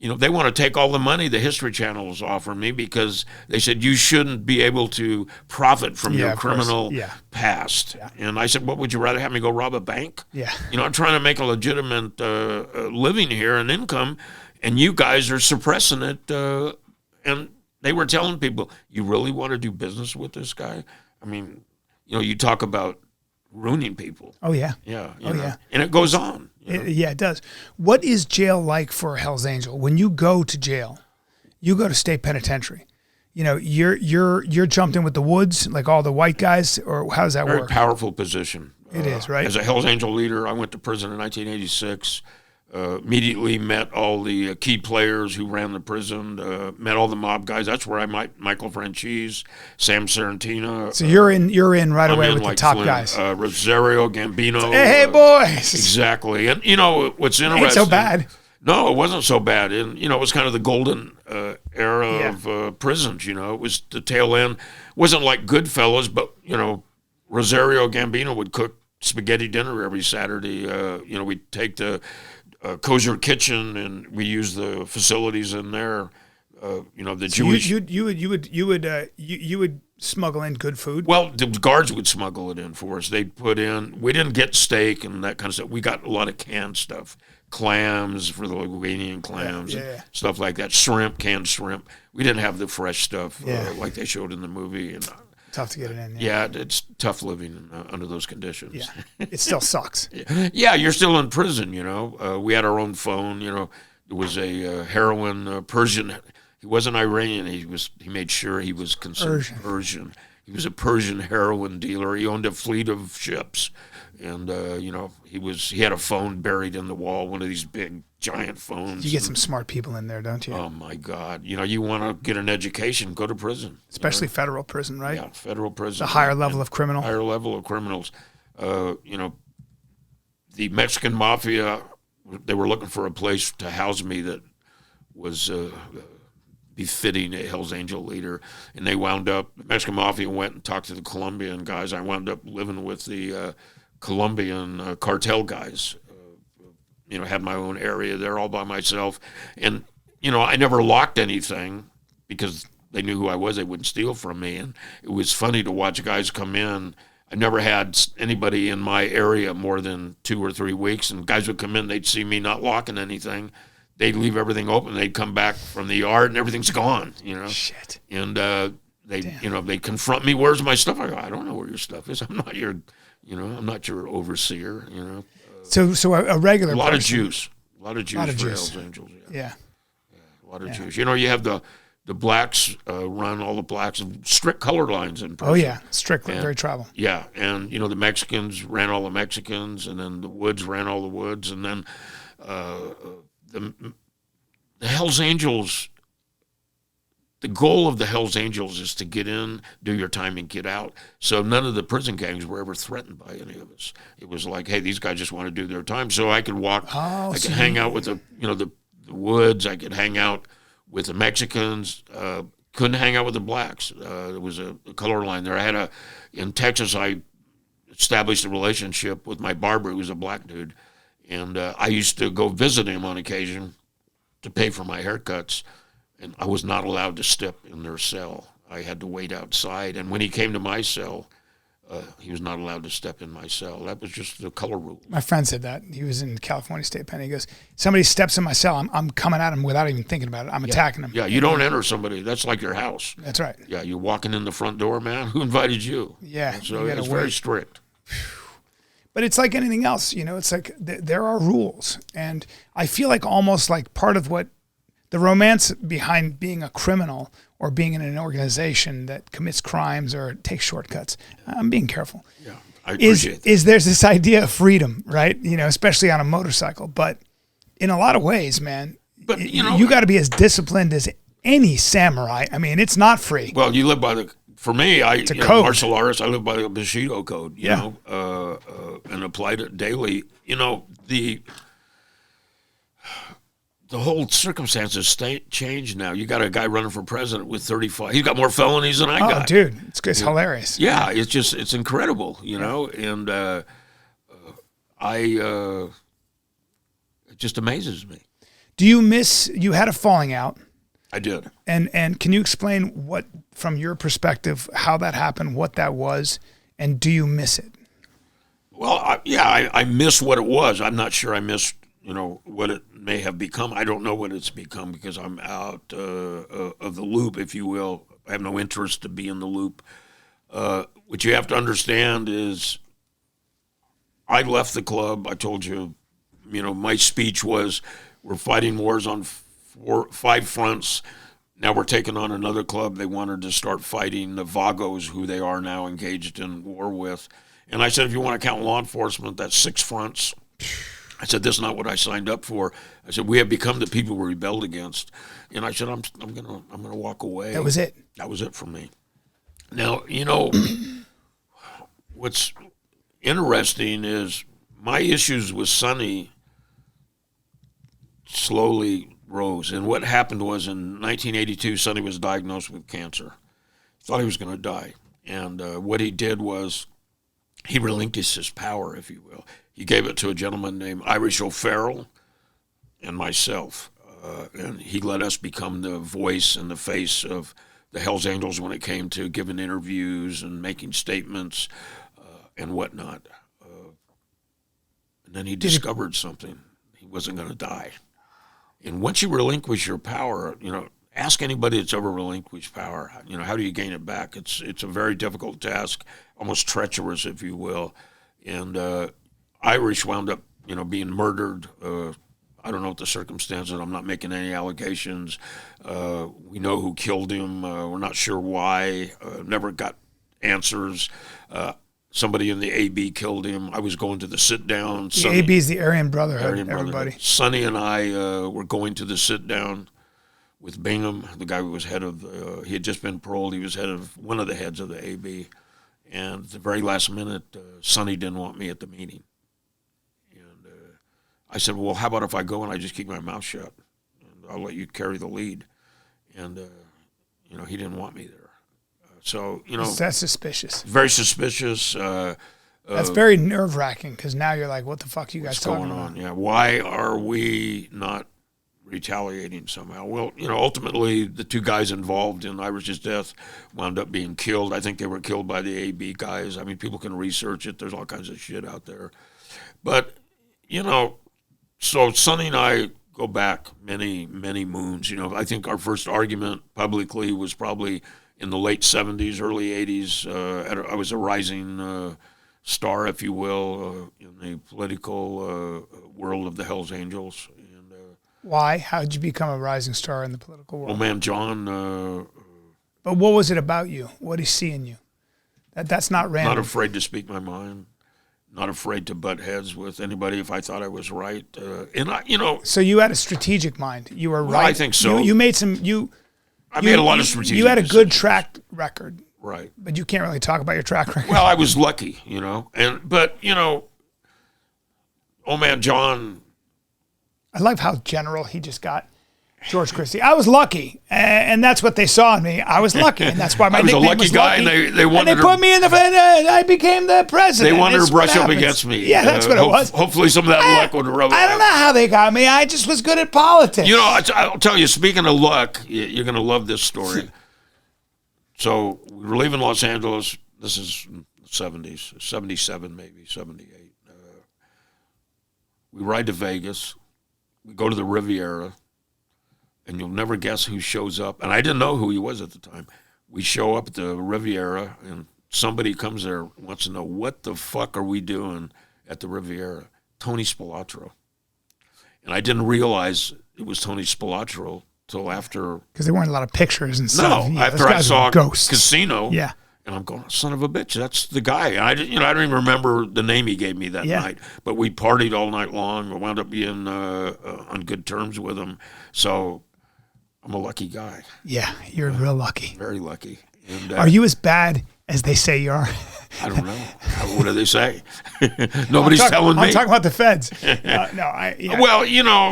They want to take all the money the History Channel is offering me because they said you shouldn't be able to profit from your criminal past. Yeah. And I said, "What would you rather have me go rob a bank?" Yeah. I'm trying to make a legitimate living here and income, and you guys are suppressing it. And they were telling people, "You really want to do business with this guy?" I mean, you talk about ruining people. Oh, yeah. Yeah. Yeah. And it goes on. It does. What is jail like for a Hell's Angel? When you go to jail, you go to state penitentiary. You're jumped in with the woods, like all the white guys, or how does that Very work? powerful position. It is, right? As a Hell's Angel leader, I went to prison in 1986. Immediately met all the key players who ran the prison, met all the mob guys. That's where I met Michael Franchise, Sam Sarantina. So you're in right away with the top Flynn, guys. Rosario Gambino. Hey, boys. Exactly. And, what's interesting. Ain't so bad. No, it wasn't so bad. And, it was kind of the golden era of prisons, It was the tail end. It wasn't like Goodfellas, but, Rosario Gambino would cook spaghetti dinner every Saturday. We'd take the kosher kitchen, and we use the facilities in there. The Jewish. You would smuggle in good food. Well, the guards would smuggle it in for us. They'd put in. We didn't get steak and that kind of stuff. We got a lot of canned stuff, clams for the Linguinian clams, and stuff like that. Shrimp, canned shrimp. We didn't have the fresh stuff like they showed in the movie. And tough to get it in. Yeah, it's tough living under those conditions. Yeah, it still sucks. Yeah, you're still in prison, We had our own phone, There was a heroin Persian. He wasn't Iranian. He made sure he was considered Persian. He was a Persian heroin dealer. He owned a fleet of ships, and he had a phone buried in the wall, one of these big giant phones. You get some smart people in there, don't you? Oh my God! You want to get an education, go to prison, especially federal prison, right? Yeah, federal prison. The higher level of criminal. Higher level of criminals. The Mexican Mafia, they were looking for a place to house me that was befitting a Hell's Angel leader, and they wound up. The Mexican Mafia went and talked to the Colombian guys. I wound up living with the Colombian cartel guys. Had my own area there all by myself, and I never locked anything because they knew who I was. They wouldn't steal from me, and it was funny to watch guys come in. I never had anybody in my area more than 2 or 3 weeks, and guys would come in. They'd see me not locking anything. They'd leave everything open. They'd come back from the yard, and everything's gone. Shit. And they confront me. Where's my stuff? I go, I don't know where your stuff is. I'm not your overseer. So a regular. A lot person. of juice. A lot of juice for Hell's Angels. Yeah. A lot of juice. You have the blacks run all the blacks and strict color lines in prison. Oh yeah, strictly, very tribal. Yeah, and the Mexicans ran all the Mexicans, and then the Woods ran all the Woods, and then the Hells Angels. The goal of the Hells Angels is to get in, do your time, and get out. So none of the prison gangs were ever threatened by any of us. It was like, hey, these guys just want to do their time. So I could walk, I could hang out with the Woods. I could hang out with the Mexicans. Couldn't hang out with the blacks. There was a color line there. In Texas, I established a relationship with my barber, who was a black dude. And I used to go visit him on occasion to pay for my haircuts. And I was not allowed to step in their cell. I had to wait outside. And when he came to my cell, he was not allowed to step in my cell. That was just the color rule. My friend said that. He was in California State Penn. He goes, somebody steps in my cell, I'm coming at him without even thinking about it. I'm attacking him. Yeah, you don't enter somebody. That's like your house. That's right. Yeah, you're walking in the front door, man. Who invited you? Yeah. So it's very strict. But it's like anything else. It's like there are rules. And I feel like almost like part of what the romance behind being a criminal or being in an organization that commits crimes or takes shortcuts, I'm being careful. Yeah, I appreciate that. There's this idea of freedom, right? Especially on a motorcycle. But in a lot of ways, man, you got to be as disciplined as any samurai. I mean, it's not free. Well, you live by for me, it's a code. Martial artist, I live by the Bushido code, you know, and applied it daily. The whole circumstances change now. You got a guy running for president with 35. He's got more felonies than I got. Oh, dude, it's hilarious. Yeah, it's incredible, and it just amazes me. Do you miss? You had a falling out. I did. And can you explain what, from your perspective, how that happened, what that was, and do you miss it? Well, I miss what it was. I'm not sure I miss what it may have become. I don't know what it's become because I'm out of the loop, if you will. I have no interest to be in the loop. What you have to understand is I left the club. I told you, my speech was, we're fighting wars on 5 fronts. Now we're taking on another club. They wanted to start fighting the Vagos, who they are now engaged in war with. And I said, if you want to count law enforcement, that's 6 fronts. I said, this is not what I signed up for. I said, we have become the people we rebelled against. And I said, I'm gonna walk away. That was it. That was it for me. Now, what's interesting is my issues with Sonny slowly rose. And what happened was in 1982, Sonny was diagnosed with cancer. He thought he was going to die. And what he did was he relinquished his power, if you will. He gave it to a gentleman named Irish O'Farrell and myself. And he let us become the voice and the face of the Hells Angels when it came to giving interviews and making statements and whatnot. And then he discovered something. He wasn't going to die. And once you relinquish your power, ask anybody that's ever relinquished power, how do you gain it back? It's a very difficult task, almost treacherous, if you will. And Irish wound up, being murdered. I don't know what the circumstances. I'm not making any allegations. We know who killed him. We're not sure why. Never got answers. Somebody in the AB killed him. I was going to the sit-down. The AB is the Aryan Brotherhood, everybody. Sonny and I were going to the sit-down with Bingham, the guy who was head of, he had just been paroled. He was head of one of the heads of the AB. And at the very last minute, Sonny didn't want me at the meeting. And I said, well, how about if I go and I just keep my mouth shut? And I'll let you carry the lead. And, he didn't want me there. So, That's suspicious. Very suspicious. That's very nerve-wracking because now you're like, what the fuck are you guys talking about? Yeah, why are we not retaliating somehow? Well, ultimately the two guys involved in Irish's death wound up being killed. I think they were killed by the AB guys. I mean, people can research it. There's all kinds of shit out there. But, so Sonny and I go back many, many moons. I think our first argument publicly was probably in the late 70s, early 80s. I was a rising star, if you will, in the political world of the Hells Angels. Why? How did you become a rising star in the political world? Oh, man, John. But what was it about you? What did he see in you? That's not random. Not afraid to speak my mind. Not afraid to butt heads with anybody if I thought I was right. So you had a strategic mind. You were right. I think so. You made some. I made a lot of strategic. You had a good track record. Right. But you can't really talk about your track record. Well, I was lucky, but oh man, John. I love how general he just got George Christie. I was lucky, and that's what they saw in me. I was lucky, and that's why my nickname was Lucky. I was a lucky guy, and they wanted to put me in the. I became the president. They wanted to brush up against me. Yeah, that's what it was. Hopefully, some of that luck would rub. I don't know how they got me. I just was good at politics. I'll tell you. Speaking of luck, you're going to love this story. So we were leaving Los Angeles. This is the 70s, 77 maybe, 78. We ride to Vegas. We go to the Riviera, and you'll never guess who shows up. And I didn't know who he was at the time. We show up at the Riviera, and somebody comes there, wants to know, what the fuck are we doing at the Riviera? Tony Spilatro. And I didn't realize it was Tony Spilatro till after. Because there weren't a lot of pictures and stuff. No, after I saw Ghosts. Casino. Yeah. And I'm going, son of a bitch, that's the guy. And I don't even remember the name he gave me that night. But we partied all night long. We wound up being on good terms with him. So I'm a lucky guy. Yeah, you're real lucky. Very lucky. And, are you as bad as they say you are? I don't know. What do they say? Nobody's telling me. I'm talking about the feds. Well,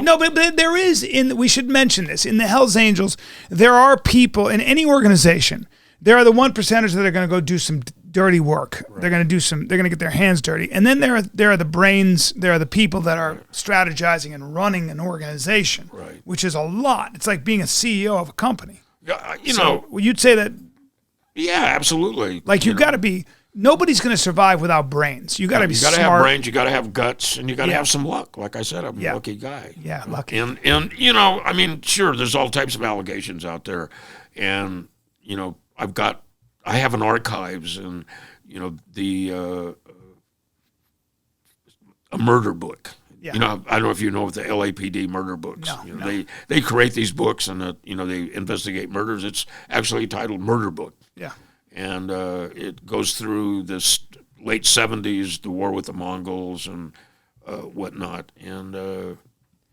No, but there is, we should mention this, in the Hells Angels, there are people in any organization. There are the 1%ers that are going to go do some dirty work. Right. They're going to get their hands dirty. And then there are the brains, there are the people that are strategizing and running an organization, right, which is a lot. It's like being a CEO of a company. Yeah, you'd say that. Yeah, absolutely. Like you've got to be, nobody's going to survive without brains. You got to be smart. You got to have brains, you got to have guts, and you got to have some luck. Like I said, I'm a lucky guy. Yeah, lucky. And sure, there's all types of allegations out there. And, I have an archives and, a murder book. Yeah. I don't know if you know the LAPD murder books. No. They create these books and, they investigate murders. It's actually titled Murder Book. Yeah. And it goes through this late 70s, the war with the Mongols and whatnot. And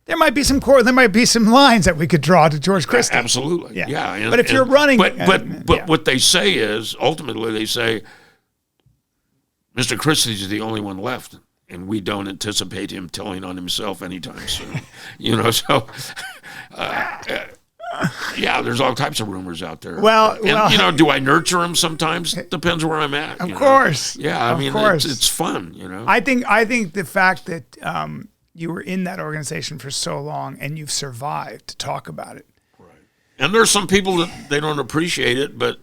there might be some lines that we could draw to George Christie. Absolutely. Yeah. And, but if you're running, but what they say is ultimately they say Mr. Christie is the only one left, and we don't anticipate him telling on himself anytime soon. So. Yeah, there's all types of rumors out there. Well, do I nurture them sometimes? Depends where I'm at. Of course. Yeah, it's fun. I think the fact that you were in that organization for so long and you've survived to talk about it. Right. And there's some people that they don't appreciate it, but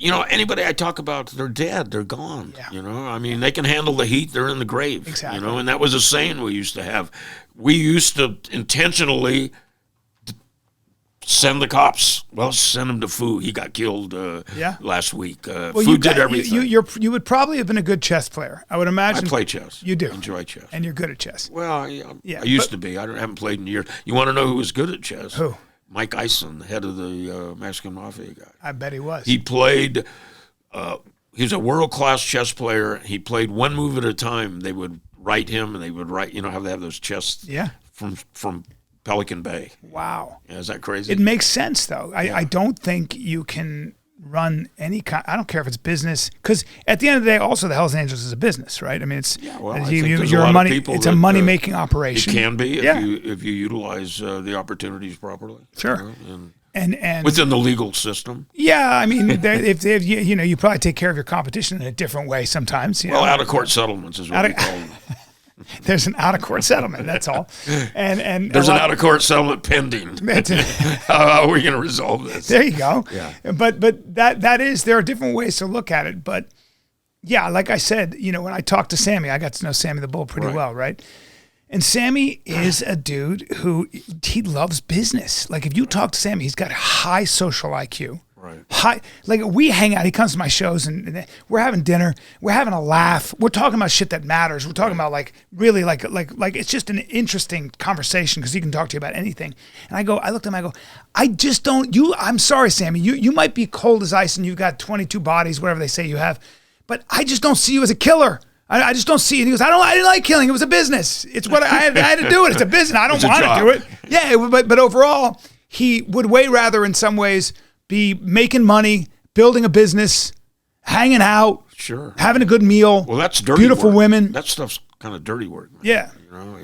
anybody I talk about, they're dead, they're gone. Yeah. They can handle the heat, they're in the grave. Exactly. And that was a saying we used to have. We used to intentionally send the cops. Well, send him to Fu. He got killed last week. Fu did everything. You would probably have been a good chess player, I would imagine. I play chess. You do. I enjoy chess. And you're good at chess. Well, I used to be. I haven't played in years. You want to know who was good at chess? Who? Mike Ison, the head of the Mexican Mafia guy. I bet he was. He played he was a world-class chess player. He played one move at a time. They would write him, and they would write, how they have those chess from Pelican Bay. Wow. Yeah, is that crazy? It makes sense, though. I don't think you can run any kind. I don't care if it's business, because at the end of the day, also the Hells Angels is a business, right? I mean, it's you're a money. It's a money making operation. It can be if you utilize the opportunities properly. Sure. And within the legal system. Yeah, I mean, if you probably take care of your competition in a different way sometimes. Out of court settlements is what we call them. There's an out of court settlement. That's all. And there's an out of court settlement pending. How are we going to resolve this? There you go. Yeah. But that is, there are different ways to look at it. But yeah, like I said, when I talked to Sammy, I got to know Sammy the Bull pretty well, right? And Sammy is a dude who, he loves business. Like if you talk to Sammy, he's got high social IQ. Right. High, like we hang out, he comes to my shows and we're having dinner, we're having a laugh, we're talking about shit that matters. We're talking about like really like it's just an interesting conversation because he can talk to you about anything. And I looked at him, I go, I just don't, I'm sorry, Sammy, you might be cold as ice and you've got 22 bodies, whatever they say you have, but I just don't see you as a killer. I just don't see it. He goes, I didn't like killing. It was a business. It's what I had to do it. It's a business. I don't want to do it. Yeah, but overall, he would way rather in some ways be making money, building a business, hanging out, having a good meal. Well, that's dirty beautiful work. Women. That stuff's kind of dirty work. Man. Yeah.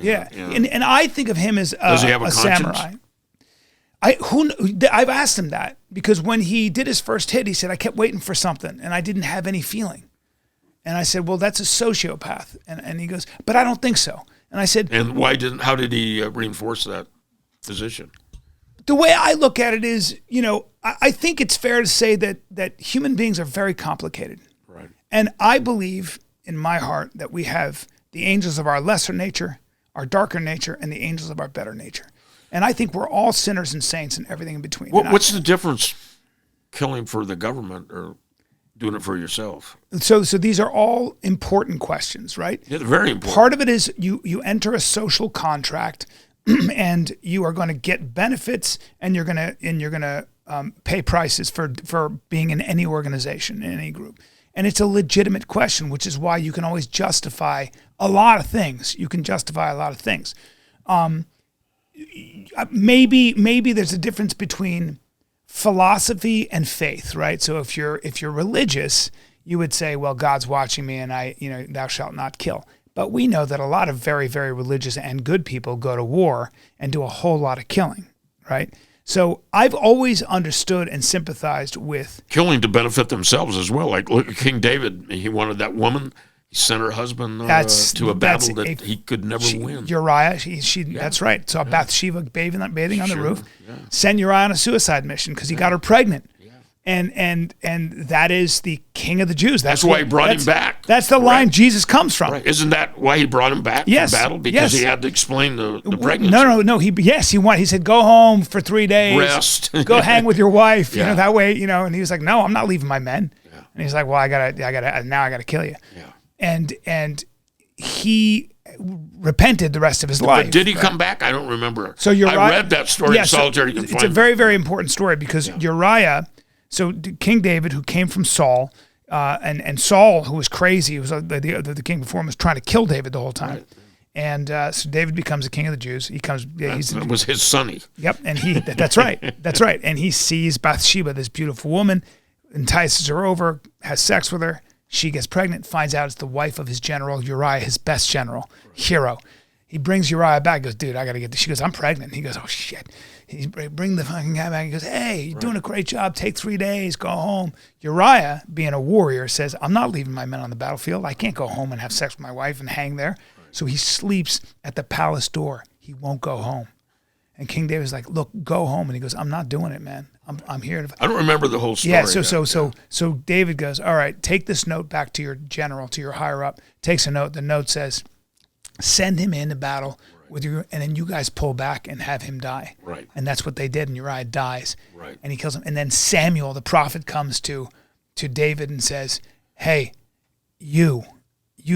Yeah. And I think of him as Does he have a samurai. I've asked him that because when he did his first hit, he said, I kept waiting for something and I didn't have any feeling. And I said, well, that's a sociopath. And he goes, but I don't think so. And I said, and how did he reinforce that position? The way I look at it is, I think it's fair to say that human beings are very complicated. Right. And I believe in my heart that we have the angels of our lesser nature, our darker nature, and the angels of our better nature. And I think we're all sinners and saints and everything in between. What's the difference killing for the government or doing it for yourself? So these are all important questions, right? Yeah, they're very important. Part of it is you enter a social contract and you are going to get benefits and you're going to pay prices for being in any organization, in any group. And it's a legitimate question, which is why you can always justify a lot of things. You can justify a lot of things. Maybe there's a difference between philosophy and faith, right? So if you're religious, you would say, well, God's watching me and thou shalt not kill. But we know that a lot of very, very religious and good people go to war and do a whole lot of killing, right? So I've always understood and sympathized with killing to benefit themselves as well. Like look at King David, he wanted that woman. He sent her husband to a battle that he could never win. Uriah, that's right. Saw Bathsheba bathing on the roof. Yeah. Sent Uriah on a suicide mission because he got her pregnant. Yeah. And that is the king of the Jews. That's why he brought him back. That's the line Jesus comes from. Right. Isn't that why he brought him back from battle? Because he had to explain the pregnancy. No. He said, go home for 3 days. Rest. Go hang with your wife. That way, and he was like, no, I'm not leaving my men. Yeah. And he's like, well, I gotta kill you. Yeah. And he repented the rest of his life. But did he come back? I don't remember. So Uriah, I read that story in Solitary Confinement. It's a very, very important story because Uriah, so King David, who came from Saul, and Saul, who was crazy, who was the king before him, was trying to kill David the whole time. Right. And so David becomes the king of the Jews. He comes. That was his sonny. Yep, and that's right. That's right. And he sees Bathsheba, this beautiful woman, entices her over, has sex with her. She gets pregnant, finds out it's the wife of his general, Uriah, his best general, hero. He brings Uriah back, goes, dude, I got to get this. She goes, I'm pregnant. He goes, oh, shit. He bring the fucking guy back. He goes, hey, you're doing a great job. Take 3 days, go home. Uriah, being a warrior, says, I'm not leaving my men on the battlefield. I can't go home and have sex with my wife and hang there. Right. So he sleeps at the palace door. He won't go home. And King David's like, look, go home. And he goes, I'm not doing it, man. I'm here to. I don't remember the whole story. Yeah. So David goes, all right, take this note back to your general, to your higher up. Takes a note. The note says, send him into battle with you, and then you guys pull back and have him die. Right. And that's what they did. And Uriah dies. Right. And he kills him. And then Samuel, the prophet, comes to David and says, hey, you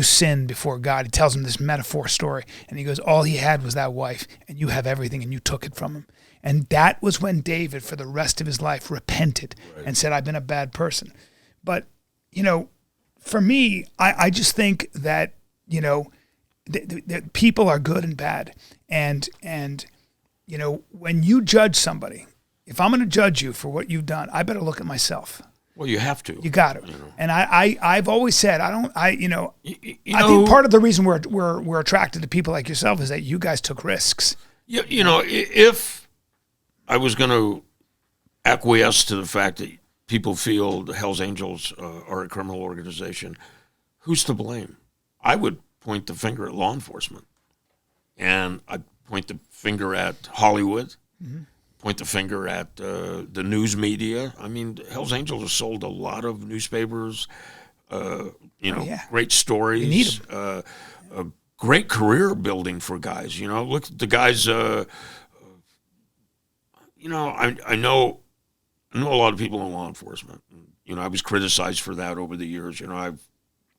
sinned before God. He tells him this metaphor story. And he goes, all he had was that wife, and you have everything, and you took it from him. And that was when David, for the rest of his life, repented and said, I've been a bad person. But for me, I just think that, that people are good and bad. And when you judge somebody, if I'm going to judge you for what you've done, I better look at myself. Well, you have to. You got to. And I've always said, I think part of the reason we're attracted to people like yourself is that you guys took risks. If I was going to acquiesce to the fact that people feel the Hells Angels are a criminal organization, who's to blame? I would point the finger at law enforcement, and I'd point the finger at Hollywood, point the finger at the news media. I mean, Hells Angels have sold a lot of newspapers, great stories. You need 'em. A great career building for guys. Look at the guys. I know a lot of people in law enforcement. I was criticized for that over the years. I've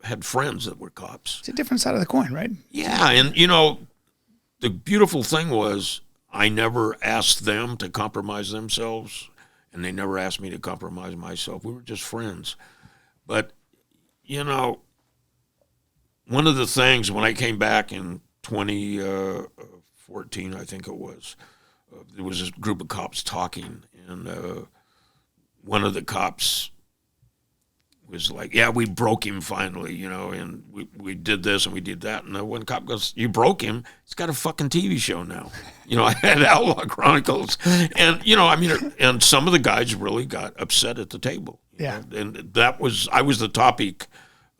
had friends that were cops. It's a different side of the coin, right? Yeah, and the beautiful thing was I never asked them to compromise themselves, and they never asked me to compromise myself. We were just friends. But, one of the things when I came back in 2014, I think it was, there was this group of cops talking, and one of the cops was like, yeah, we broke him finally, and we did this and we did that. And the one cop goes, you broke him? He's got a fucking TV show now. I had Outlaw Chronicles. And, and some of the guys really got upset at the table. Yeah. And I was the topic.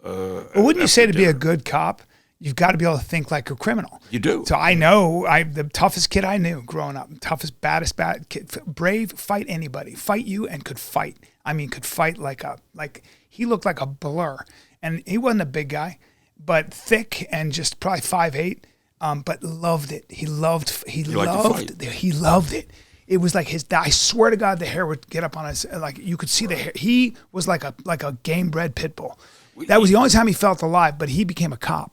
Well, wouldn't you say to be a good cop, you've got to be able to think like a criminal? You do. So I know the toughest kid I knew growing up, toughest, baddest kid, brave, fight anybody, fight you and could fight. I mean, could fight like he looked like a blur, and he wasn't a big guy, but thick and just probably 5'8", but loved it. He loved it. It was like I swear to God, the hair would get up on his, like you could see the hair. He was like a game bred pit bull. That was the only time he felt alive, but he became a cop.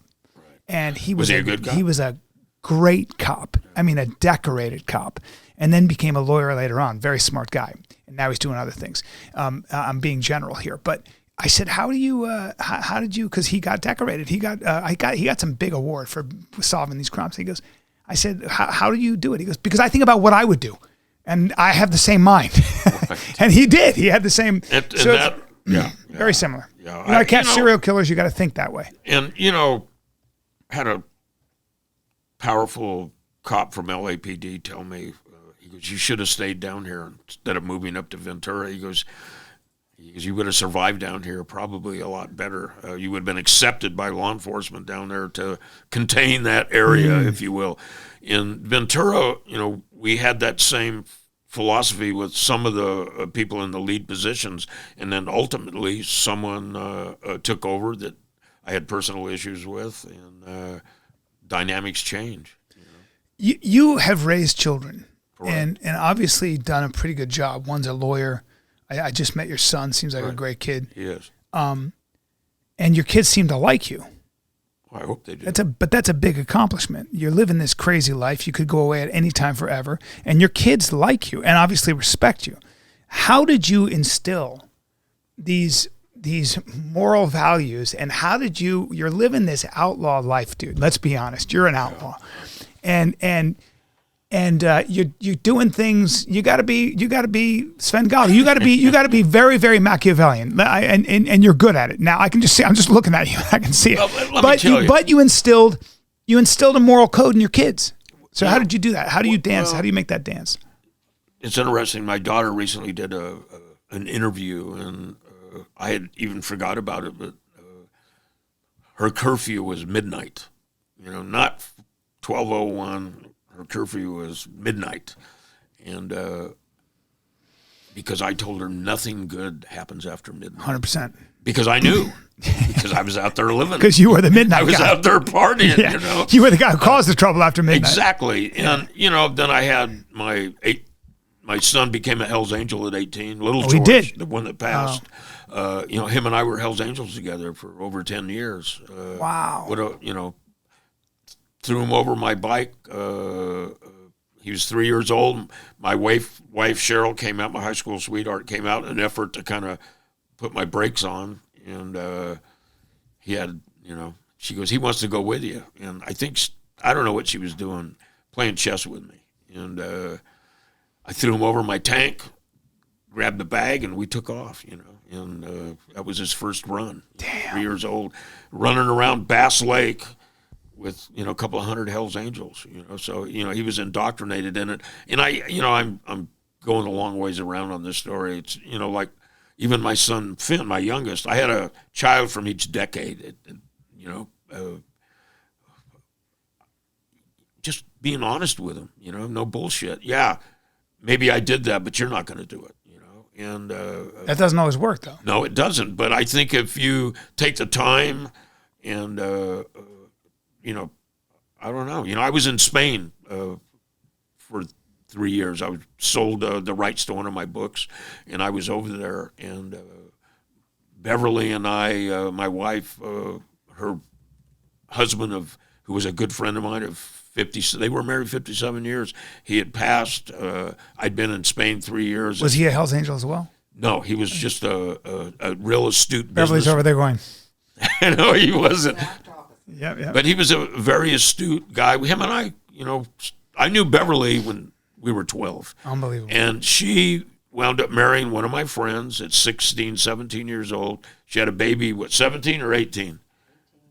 And he was he a good cop? He was a great cop. I mean, a decorated cop, and then became a lawyer later on. Very smart guy, and now he's doing other things. I'm being general here, but I said, how did you? Because he got decorated. He got some big award for solving these crimes. He goes, I said, how do you do it? He goes, because I think about what I would do, and I have the same mind. Right. And he did. He had the same. Very similar. Yeah, I catch serial killers. You got to think that way. And had a powerful cop from LAPD tell me, he goes, you should have stayed down here instead of moving up to Ventura. He goes, you would have survived down here probably a lot better. You would have been accepted by law enforcement down there to contain that area, if you will. In Ventura, we had that same philosophy with some of the people in the lead positions, and then ultimately someone took over that I had personal issues with, and dynamics change. You have raised children, Correct. and obviously done a pretty good job. One's a lawyer. I just met your son. Seems like a great kid. He is. And your kids seem to like you. Well, I hope they do. That's a big accomplishment. You're living this crazy life. You could go away at any time forever, and your kids like you and obviously respect you. How did you instill these moral values, and how did you're living this outlaw life, dude? Let's be honest. You're an outlaw, and you're doing things. You got to be Sven Gotti. You got to be very, very Machiavellian, and you're good at it. Now I can just see. I'm just looking at you. I can see it. But you instilled a moral code in your kids. So how did you do that? How do you dance? How do you make that dance? It's interesting. My daughter recently did an interview, and I had even forgot about it, but her curfew was midnight. Not 12:01. Her curfew was midnight, and because I told her nothing good happens after midnight. 100%. Because I knew, because I was out there living. Because you were the midnight guy. I was out there partying, You were the guy who caused the trouble after midnight. Exactly, and then I had my son became a Hells Angel at 18. George, he did. The one that passed. Him and I were Hells Angels together for over 10 years. Wow. Threw him over my bike. He was 3 years old. My wife Cheryl came out, my high school sweetheart, came out in an effort to kind of put my brakes on. and he had, she goes, he wants to go with you, and I don't know what she was doing, playing chess with me, and I threw him over my tank, grabbed the bag, and we took off, and that was his first run. Damn. 3 years old, running around Bass Lake with, a couple of hundred Hells Angels, so, he was indoctrinated in it. And I'm going a long ways around on this story. It's, like even my son, Finn, my youngest, I had a child from each decade, just being honest with him, no bullshit. Yeah, maybe I did that, but you're not going to do it, and that doesn't always work, though. No, it doesn't. But I think if you take the time and, I don't know. I was in Spain for 3 years. I sold the rights to one of my books, and I was over there. And Beverly and I, my wife, her husband, who was a good friend of mine of 50, they were married 57 years. He had passed. I'd been in Spain 3 years. Was he a Hell's Angel as well? No, he was just a real astute Beverly's over there going. No, he wasn't. Yeah. But he was a very astute guy. Him and I, I knew Beverly when we were 12. Unbelievable. And she wound up marrying one of my friends at 16, 17 years old. She had a baby, 17 or 18?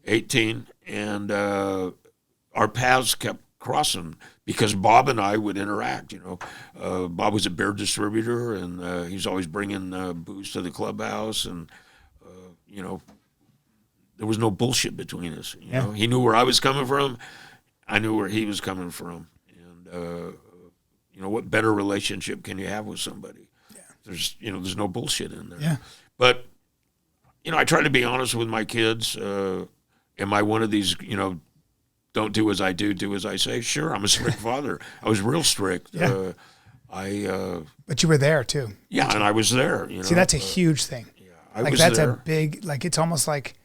18. And our paths kept crossing because Bob and I would interact, Bob was a beer distributor, and he was always bringing booze to the clubhouse, and, there was no bullshit between us. He knew where I was coming from. I knew where he was coming from. And, what better relationship can you have with somebody? Yeah. There's no bullshit in there. Yeah. But, I try to be honest with my kids. Am I one of these, don't do as I do as I say? Sure, I'm a strict father. I was real strict. Yeah. But you were there too. Yeah, and I was there. See, that's a huge thing. Yeah, I was there. A big, it's almost like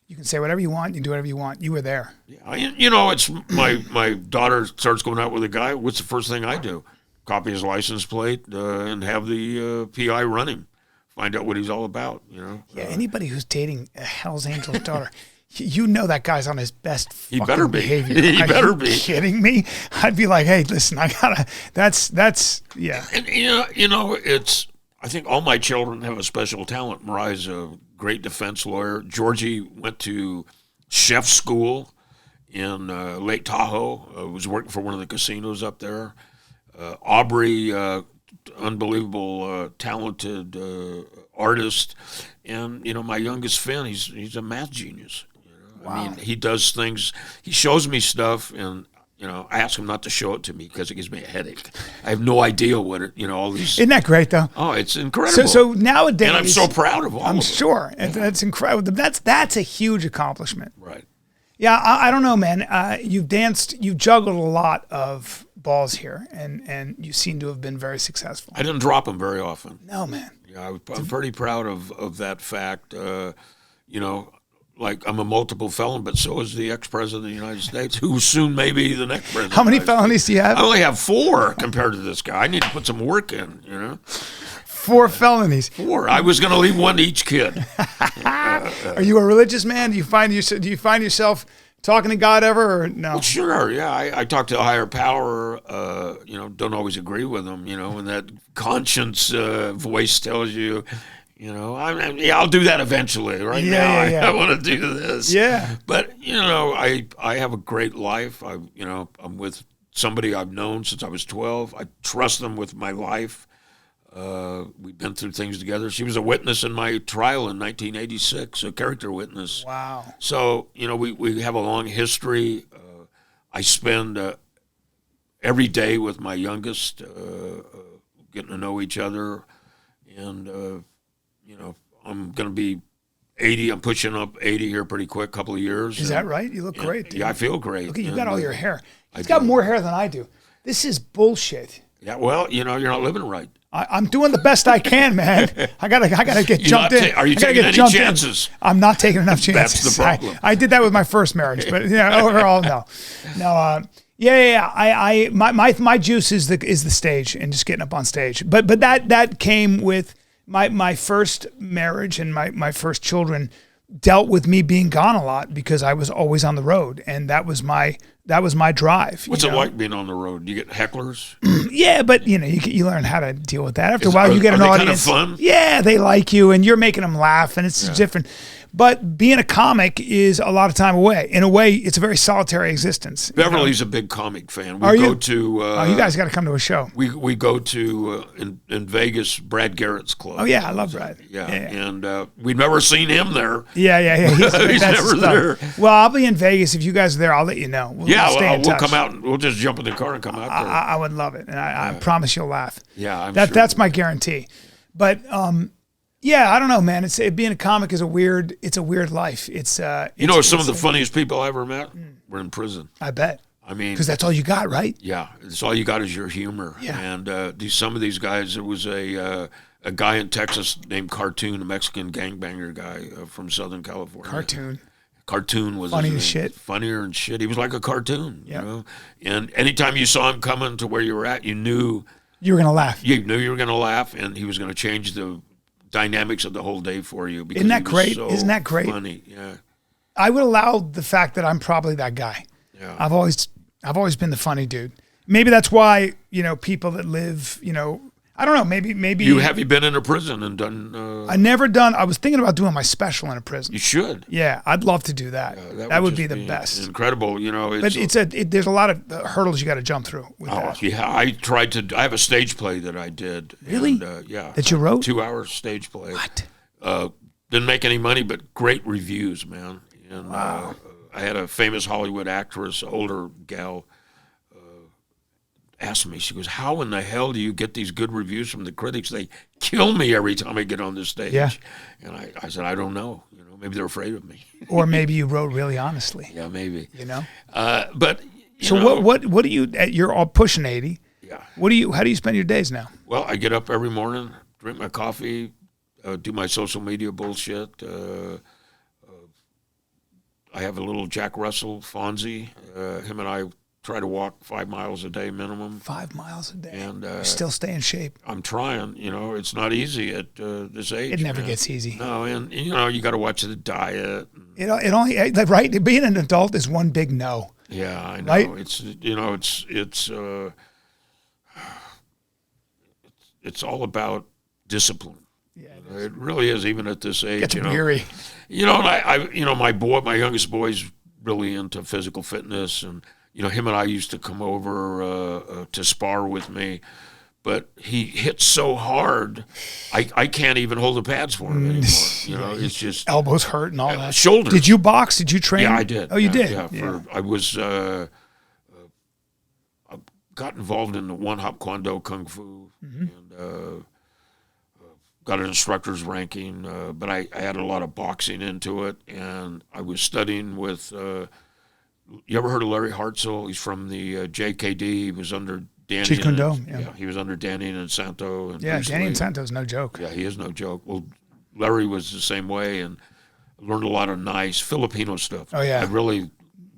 you can say whatever you want, you do whatever you want. You were there. Yeah, it's my daughter starts going out with a guy. What's the first thing I do? Copy his license plate and have the PI run him. Find out what he's all about. Yeah, anybody who's dating a Hell's Angel's daughter. That guy's on his best fucking better be. behavior. He better be. Are you kidding me? I'd be like, hey, listen, I gotta. That's yeah. And it's. I think all my children have a special talent. Mariah's a great defense lawyer. Georgie went to chef school in Lake Tahoe. Was working for one of the casinos up there. Aubrey, unbelievable, talented artist, and my youngest Finn, he's a math genius. Wow. I mean, he does things. He shows me stuff, and I ask him not to show it to me because it gives me a headache. I have no idea what it. All these. Isn't that great though? Oh, it's incredible. So nowadays, and I'm so proud of all. I'm of them. sure that's incredible. That's a huge accomplishment. Right. Yeah, I don't know, man. You've juggled a lot of balls here, and you seem to have been very successful. I didn't drop them very often. No, man. Yeah, I'm pretty proud of that fact. Like I'm a multiple felon, but so is the ex-president of the United States, who soon may be the next president. How many felonies do you have? I only have 4 compared to this guy. I need to put some work in, 4 felonies. 4. I was going to leave one to each kid. Are you a religious man? Do you find yourself talking to God ever, or no? Well, sure, yeah. I talk to a higher power. Don't always agree with them. And that conscience voice tells you. I'll do that eventually. Right now, I want to do this. Yeah. But I have a great life. I'm with somebody I've known since I was 12. I trust them with my life. We've been through things together. She was a witness in my trial in 1986, a character witness. Wow. So we have a long history. I spend every day with my youngest, getting to know each other, and. I'm going to be 80. I'm pushing up 80 here pretty quick, couple of years. Is that right? You look great, dude. Yeah, I feel great. Look, you've got all your hair. He's got more hair than I do. This is bullshit. Yeah, well, you're not living right. I'm doing the best I can, man. I gotta get jumped in. Are you taking any chances? I'm not taking enough chances. That's the problem. I did that with my first marriage, but overall, no. My juice is the stage and just getting up on stage. But that came with My first marriage and my first children dealt with me being gone a lot because I was always on the road, and that was my drive. What's it like being on the road? Do you get hecklers? Yeah, but you learn how to deal with that. After a while, you get an audience. Kind of fun? Yeah, they like you, and you're making them laugh, and it's different. But being a comic is a lot of time away. In a way, it's a very solitary existence. Beverly's a big comic fan. Are you? Go to. You guys got to come to a show. We go to in Vegas, Brad Garrett's club. Oh yeah, I love Brad. Yeah. And we've never seen him there. Yeah. He's never there. Well, I'll be in Vegas if you guys are there. I'll let you know. We'll come out and we'll just jump in the car and come out there. I would love it, and I promise you'll laugh. Yeah, I'm sure. That's my guarantee. But yeah, I don't know, man. Being a comic is a weird life. Some of the funniest people I ever met were in prison. I bet. I mean, because that's all you got, right? Yeah, it's all you got is your humor. Yeah. And some of these guys, there was a guy in Texas named Cartoon, a Mexican gangbanger guy from Southern California. Cartoon was funny as shit. Funnier and shit. He was like a cartoon, yep. you know. And anytime you saw him coming to where you were at, you knew you were going to laugh. You knew you were going to laugh, and he was going to change the dynamics of the whole day for you. Isn't that great? Isn't that great? Funny, yeah. I would allow the fact that I'm probably that guy. Yeah. I've always been the funny dude. Maybe that's why people that live, I don't know. Maybe have you been in a prison and done? I never done. I was thinking about doing my special in a prison. You should. Yeah, I'd love to do that. That would be the best. Incredible, But there's a lot of hurdles you got to jump through with that. Yeah, I have a stage play that I did. Really? And, yeah. That you wrote? 2-hour stage play. What? Didn't make any money, but great reviews, man. And wow. I had a famous Hollywood actress, older gal, asked me, she goes, how in the hell do you get these good reviews from the critics? They kill me every time I get on this stage. Yeah. And I said, I don't know. Maybe they're afraid of me. Or maybe you wrote really honestly. Yeah, maybe. But what do you, you're all pushing 80. Yeah. How do you spend your days now? Well, I get up every morning, drink my coffee, do my social media bullshit. I have a little Jack Russell, Fonzie. Him and I try to walk 5 miles a day minimum. 5 miles a day. And you still stay in shape. I'm trying. It's not easy at this age. It never gets easy. No, and you got to watch the diet. It only right. Being an adult is one big no. Yeah, I know. Right? It's all about discipline. Yeah, it really is. Even at this age, gets weary. And my youngest boy's really into physical fitness, and him and I used to come over to spar with me, but he hits so hard, I can't even hold the pads for him anymore. It's just elbows hurt and all that. Shoulders. Did you box? Did you train? Yeah, I did. Oh, you did. Yeah. I was I got involved in the one-hop Kwando Kung Fu and got an instructor's ranking, but I added a lot of boxing into it, and I was studying with. You ever heard of Larry Hartzell? He's from the JKD. He was under Danny. Jeet Kune Do, yeah. He was under Danny and Santo. And yeah, Grizzly. Danny and Santo's no joke. Yeah, he is no joke. Well, Larry was the same way, and learned a lot of nice Filipino stuff. Oh, yeah. I really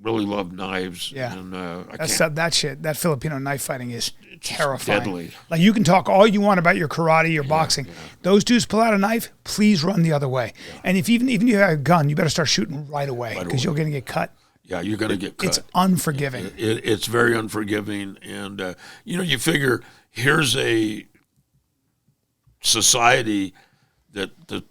loved knives. Yeah. And that Filipino knife fighting is terrifying. Deadly. Like, you can talk all you want about your karate, your boxing. Yeah. Those dudes pull out a knife, please run the other way. Yeah. And if even if you have a gun, you better start shooting right away because you're going to get cut. Yeah, you're going to get cut. It's unforgiving. It's very unforgiving. And, you figure here's a society that the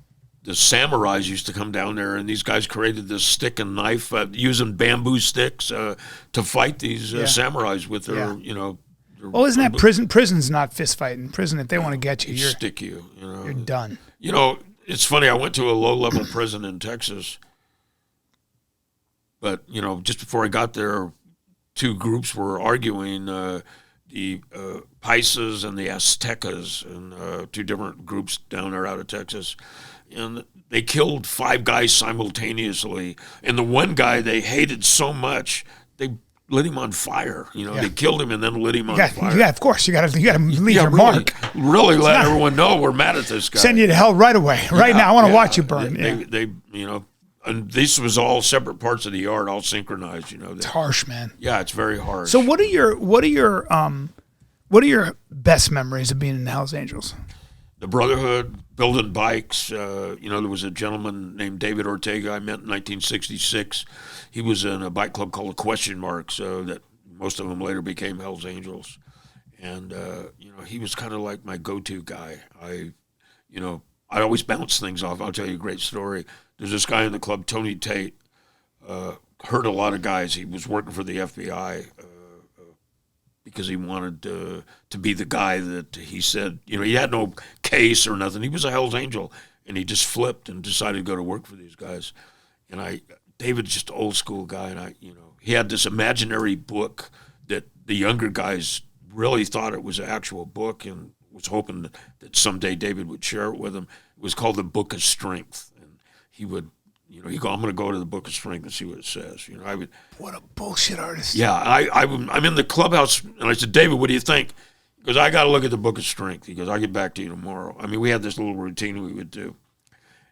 samurais used to come down there, and these guys created this stick and knife using bamboo sticks to fight these samurais with their, Well, isn't that prison? Prison's not fist fighting. Prison, if they want to get you, you're done. It's funny. I went to a low-level prison in Texas. But, just before I got there, two groups were arguing, the Paisas and the Aztecas, and two different groups down there out of Texas. And they killed 5 guys simultaneously. And the one guy they hated so much, they lit him on fire. They killed him and then lit him on fire. Yeah, of course. You got to leave your mark. Really let everyone know we're mad at this guy. Send you to hell right away. Right now, I want to watch you burn. They and this was all separate parts of the yard, all synchronized. It's harsh, man. Yeah, it's very harsh. So, what are your best memories of being in the Hells Angels? the Brotherhood, building bikes. There was a gentleman named David Ortega I met in 1966. He was in a bike club called the Question Marks that most of them later became Hell's Angels. And, he was kind of like my go-to guy. I always bounce things off. I'll tell you a great story. There's this guy in the club, Tony Tate, hurt a lot of guys. He was working for the FBI because he wanted to be the guy that he said, he had no case or nothing. He was a Hell's Angel, and he just flipped and decided to go to work for these guys. And David's just an old school guy, and he had this imaginary book that the younger guys really thought it was an actual book and was hoping that someday David would share it with them. It was called the Book of Strength, and he would, he'd go, I'm going to go to the Book of Strength and see what it says. What a bullshit artist. Yeah, I'm in the clubhouse, and I said, David, what do you think? He goes, I got to look at the Book of Strength. He goes, I'll get back to you tomorrow. I mean, we had this little routine we would do.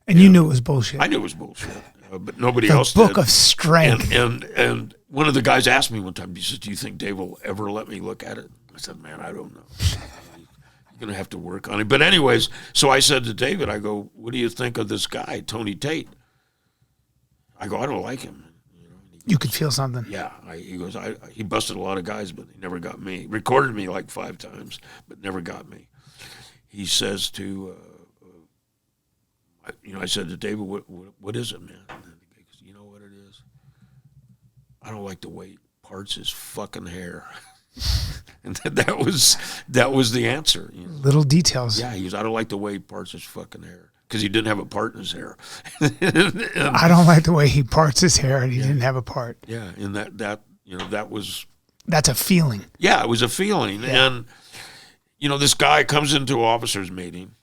And you knew it was bullshit. I knew it was bullshit, but nobody else did. The Book of Strength. And one of the guys asked me one time, he said, do you think Dave will ever let me look at it? I said, man, I don't know. You're going to have to work on it. But anyways, so I said to David, I go, what do you think of this guy, Tony Tate? I go, I don't like him. You could feel something. Yeah. He goes, he busted a lot of guys, but he never got me. Recorded me like 5 times, but never got me. He says to, I said to David, what is it, man? And he goes, you know what it is? I don't like the way he parts his fucking hair. And that was the answer. Little details. Yeah, he goes, I don't like the way he parts his fucking hair. Because he didn't have a part in his hair. I don't like the way he parts his hair, and he didn't have a part. Yeah, and that was... That's a feeling. Yeah, it was a feeling. Yeah. And, this guy comes into officer's meeting,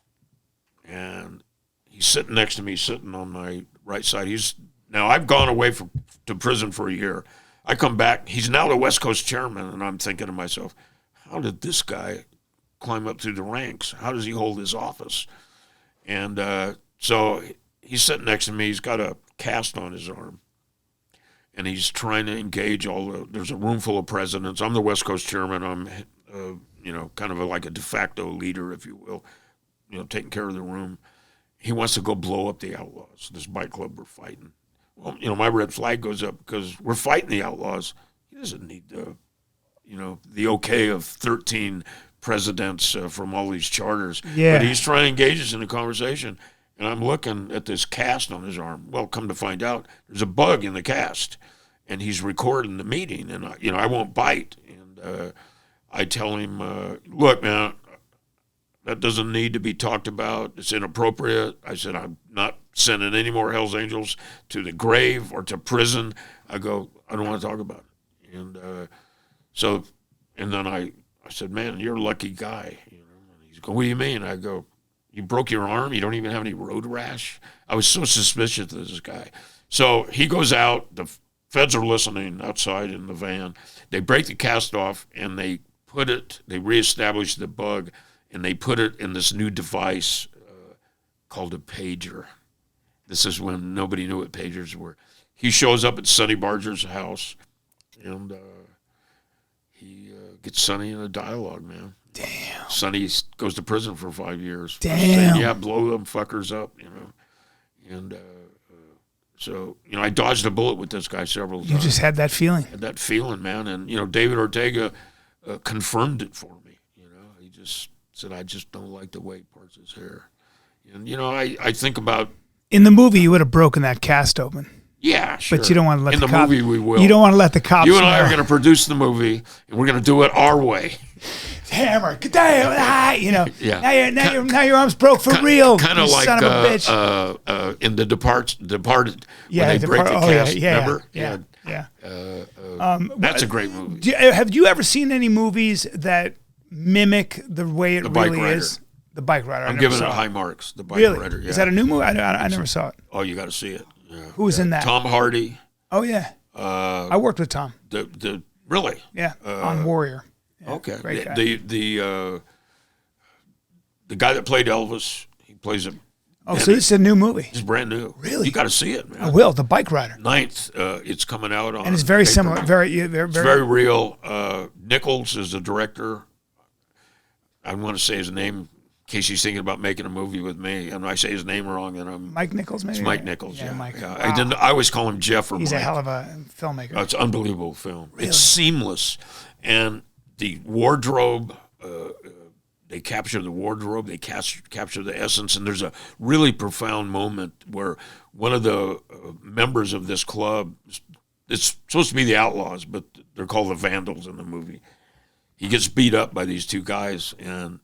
and he's sitting next to me, sitting on my right side. Now, I've gone away to prison for a year. I come back. He's now the West Coast chairman, and I'm thinking to myself, how did this guy climb up through the ranks? How does he hold his office? And so he's sitting next to me. He's got a cast on his arm, and he's trying to engage there's a room full of presidents. I'm the West Coast chairman. I'm, kind of like a de facto leader, if you will, taking care of the room. He wants to go blow up the Outlaws, this bike club we're fighting. Well, my red flag goes up because we're fighting the Outlaws. He doesn't need the okay of 13 presidents from all these charters. Yeah. But he's trying to engage us in a conversation. And I'm looking at this cast on his arm. Well, come to find out, there's a bug in the cast. And he's recording the meeting. And, I won't bite. And I tell him, look, man, that doesn't need to be talked about. It's inappropriate. I said, I'm not sending any more Hell's Angels to the grave or to prison. I go, I don't want to talk about it. And and then I said, man, you're a lucky guy. And he's going, what do you mean? I go, you broke your arm? You don't even have any road rash? I was so suspicious of this guy. So he goes out. The feds are listening outside in the van. They break the cast off, and they reestablish the bug, and they put it in this new device called a pager. This is when nobody knew what pagers were. He shows up at Sonny Barger's house, and he gets Sonny in a dialogue, man. Damn. Sonny goes to prison for 5 years. Damn. Saying, yeah, blow them fuckers up, And so, I dodged a bullet with this guy several times. You just had that feeling. Had that feeling, man. And, David Ortega confirmed it for me. He just said, I just don't like the way he parts his hair. And, I think about... In the movie, you would have broken that cast open. Yeah, sure. But you don't want to let in the cops... In the movie, we will. You don't want to let the cops You and I are going to produce the movie, and we're going to do it our way. Hammer, damn, Yeah. Now your arm's broke for real. Kind of like son of a bitch. In The Departed, yeah, when they break the cast, remember? Yeah. That's a great movie. Have you ever seen any movies that mimic the way it really is? The Bike Rider. I'm giving it high marks. The Bike really? Rider. Yeah. Is that a new movie? I never saw it. Oh, you got to see it. Yeah. Who was in that? Tom Hardy. Oh yeah. I worked with Tom. Really? Yeah. On Warrior. Yeah, okay. Great guy. The guy that played Elvis, he plays a. Oh, so it's a new movie. It's brand new. Really? You got to see it, man. I will. The Bike Rider. 9th, it's coming out on. And it's very similar. It's Very real. Nichols is the director. I want to say his name. Casey's thinking about making a movie with me, and I say his name wrong, and I'm Mike Nichols, maybe? It's Mike Nichols. Yeah, Mike. Yeah. Wow. I always call him Jeff or He's Mike. a hell of a filmmaker. It's an unbelievable film. Really? It's seamless, and the wardrobe. They capture the wardrobe. They capture the essence, and there's a really profound moment where one of the members of this club. It's supposed to be the Outlaws, but they're called the Vandals in the movie. He gets beat up by these two guys, and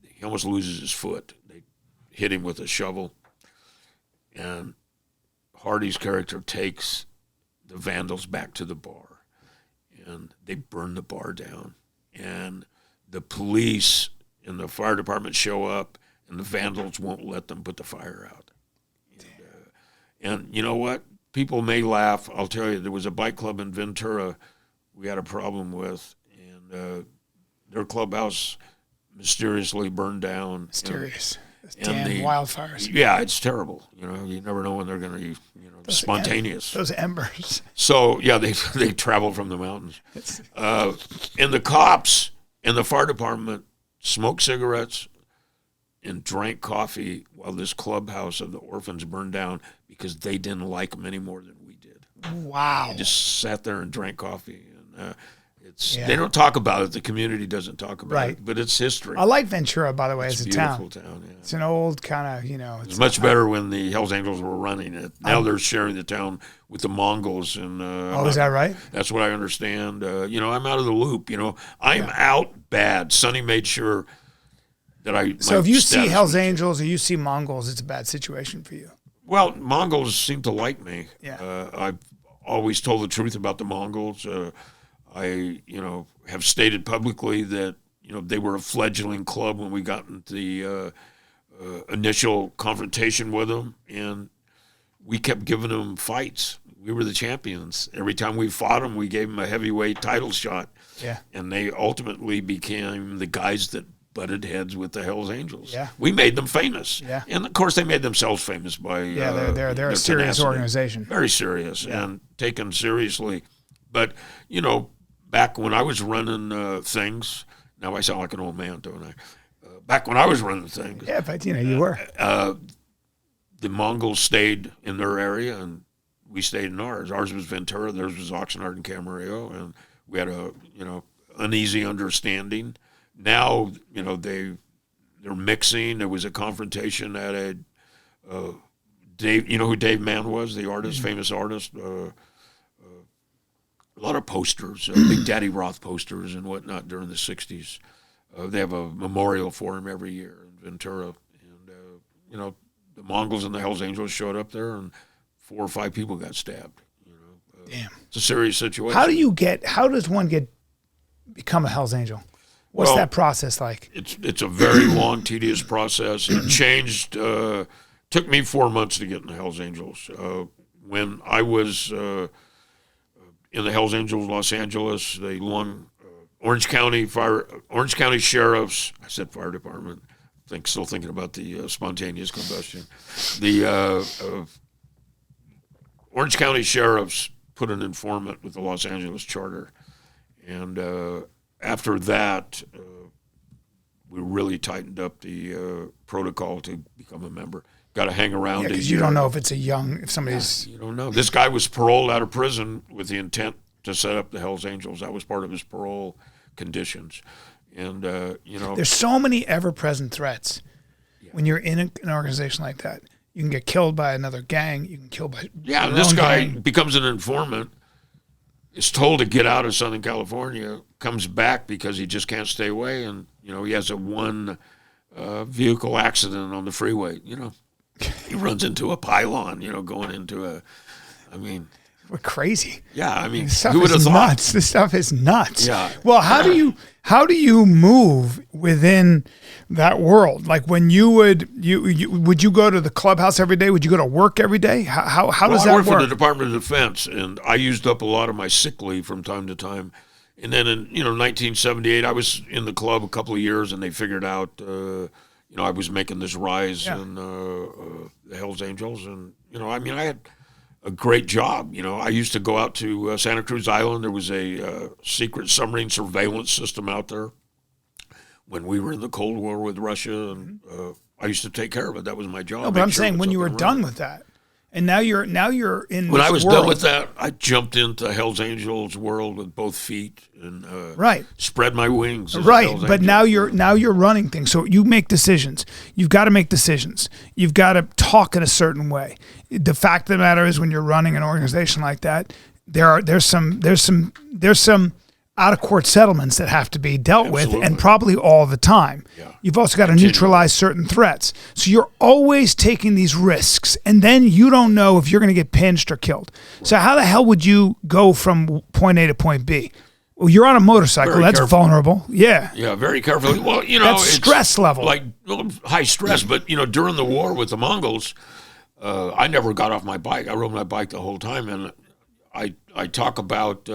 he almost loses his foot. They hit him with a shovel, and Hardy's character takes the Vandals back to the bar, and they burn the bar down. And the police and the fire department show up, and the Vandals won't let them put the fire out. And you know what? People may laugh. I'll tell you, there was a bike club in Ventura we had a problem with, and their clubhouse mysteriously burned down. Mysterious. And Damn wildfires. Yeah, it's terrible. You never know when they're going to, spontaneous. Those embers. So, yeah, they travel from the mountains. And the cops and the fire department smoked cigarettes and drank coffee while this clubhouse of the orphans burned down because they didn't like them any more than we did. Wow. They just sat there and drank coffee. And they don't talk about it. The community doesn't talk about it, but it's history. I like Ventura, by the way, It's as a beautiful town. Yeah. It's an old kind of, It was much better when the Hells Angels were running it. Now they're sharing the town with the Mongols. And is that right? That's what I understand. I'm out of the loop. I'm out bad. Sonny made sure that I. So if you see Hells Angels or you see Mongols, it's a bad situation for you. Well, Mongols seem to like me. Yeah. I've always told the truth about the Mongols. I have stated publicly that they were a fledgling club when we got into the initial confrontation with them, and we kept giving them fights. We were the champions. Every time we fought them, we gave them a heavyweight title shot. Yeah. And they ultimately became the guys that butted heads with the Hells Angels. Yeah. We made them famous. Yeah. And of course they made themselves famous by they're a serious tenacity. organization. Very serious and taken seriously. But, back when I was running things, now I sound like an old man, don't I? Back when I was running things. Yeah, but you were. The Mongols stayed in their area and we stayed in ours. Ours was Ventura, theirs was Oxnard and Camarillo, and we had a, uneasy understanding. Now, they're mixing. There was a confrontation at a Dave. You know who Dave Mann was? The artist, famous artist. A lot of posters, Big Daddy Roth posters and whatnot during the '60s. They have a memorial for him every year in Ventura, and the Mongols and the Hells Angels showed up there, and 4 or 5 people got stabbed. Damn, it's a serious situation. How does one become a Hells Angel? What's that process like? It's a very long, tedious process. It changed. Took me 4 months to get in the Hells Angels. When I was in the Hells Angels, Los Angeles, they won Orange County Sheriffs. I said fire department. Still thinking about the spontaneous combustion. The Orange County Sheriffs put an informant with the Los Angeles Charter, and after that, we really tightened up the protocol to become a member. Got to hang around. Yeah, because you don't know if somebody's. You don't know. This guy was paroled out of prison with the intent to set up the Hells Angels. That was part of his parole conditions. And, There's so many ever-present threats when you're in an organization like that. You can get killed by another gang. You can kill by. Yeah, and this guy becomes an informant, is told to get out of Southern California, comes back because he just can't stay away, and, he has a one vehicle accident on the freeway, He runs into a pylon, going into we're crazy. Yeah, who would have thought? Nuts. This stuff is nuts. Yeah. Well, how do you move within that world? Like when would you go to the clubhouse every day? Would you go to work every day? How does that work? I work for the Department of Defense, and I used up a lot of my sick leave from time to time. And then in 1978, I was in the club a couple of years, and they figured out I was making this rise in the Hells Angels, and I had a great job. I used to go out to Santa Cruz Island. There was a secret submarine surveillance system out there. when we were in the Cold War with Russia, and I used to take care of it. That was my job. No, but I'm saying when you were done with that, and now you're in. When this I was world. done with that, I jumped into Hell's Angels world with both feet and right. spread my wings. As Right, Hell's but Angel. now you're running things. So you make decisions. You've got to make decisions. You've got to talk in a certain way. The fact of the matter is, when you're running an organization like that, there's some out of court settlements that have to be dealt with, and probably all the time. Yeah. You've also got to neutralize certain threats. So you're always taking these risks, and then you don't know if you're going to get pinched or killed. Right. So how the hell would you go from point A to point B? Well, you're on a motorcycle. Very that's careful. vulnerable. Yeah. Yeah, very carefully. Well, that's it's stress level. Like high stress, but during the war with the Mongols, I never got off my bike. I rode my bike the whole time, and I talk about.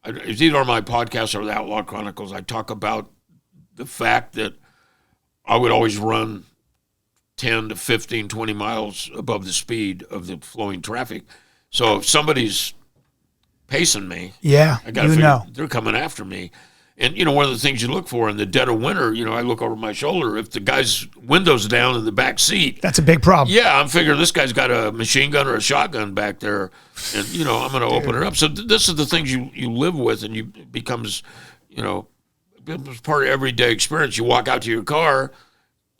It's either on my podcast or the Outlaw Chronicles. I talk about the fact that I would always run 10 to 15, 20 miles above the speed of the flowing traffic. So if somebody's pacing me, I got to figure they're coming after me. And, one of the things you look for in the dead of winter, I look over my shoulder. If the guy's window's down in the back seat. That's a big problem. Yeah, I'm figuring this guy's got a machine gun or a shotgun back there. And, I'm going to open it up. So this is the things you live with, and you becomes, part of everyday experience. You walk out to your car,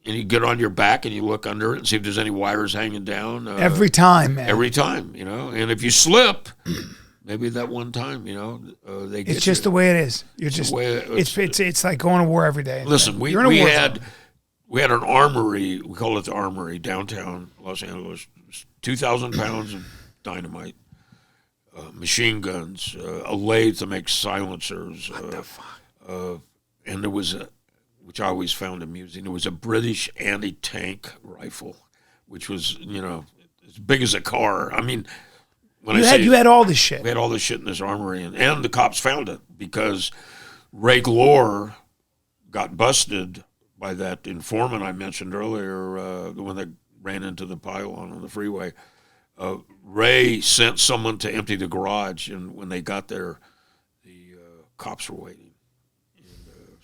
and you get on your back, and you look under it and see if there's any wires hanging down. Every time, man. Every time, And if you slip... Maybe that one time, they get It's just you. the way it is. You're just it's like going to war every day. Listen, we had an armory. We call it the Armory downtown Los Angeles. 2,000 pounds of dynamite, machine guns, a lathe to make silencers. What the fuck? And there was which I always found amusing. There was a British anti-tank rifle, which was as big as a car. I mean. You had all this shit. We had all this shit in this armory, and the cops found it because Ray Glore got busted by that informant I mentioned earlier, the one that ran into the pylon on the freeway. Ray sent someone to empty the garage, and when they got there, the cops were waiting.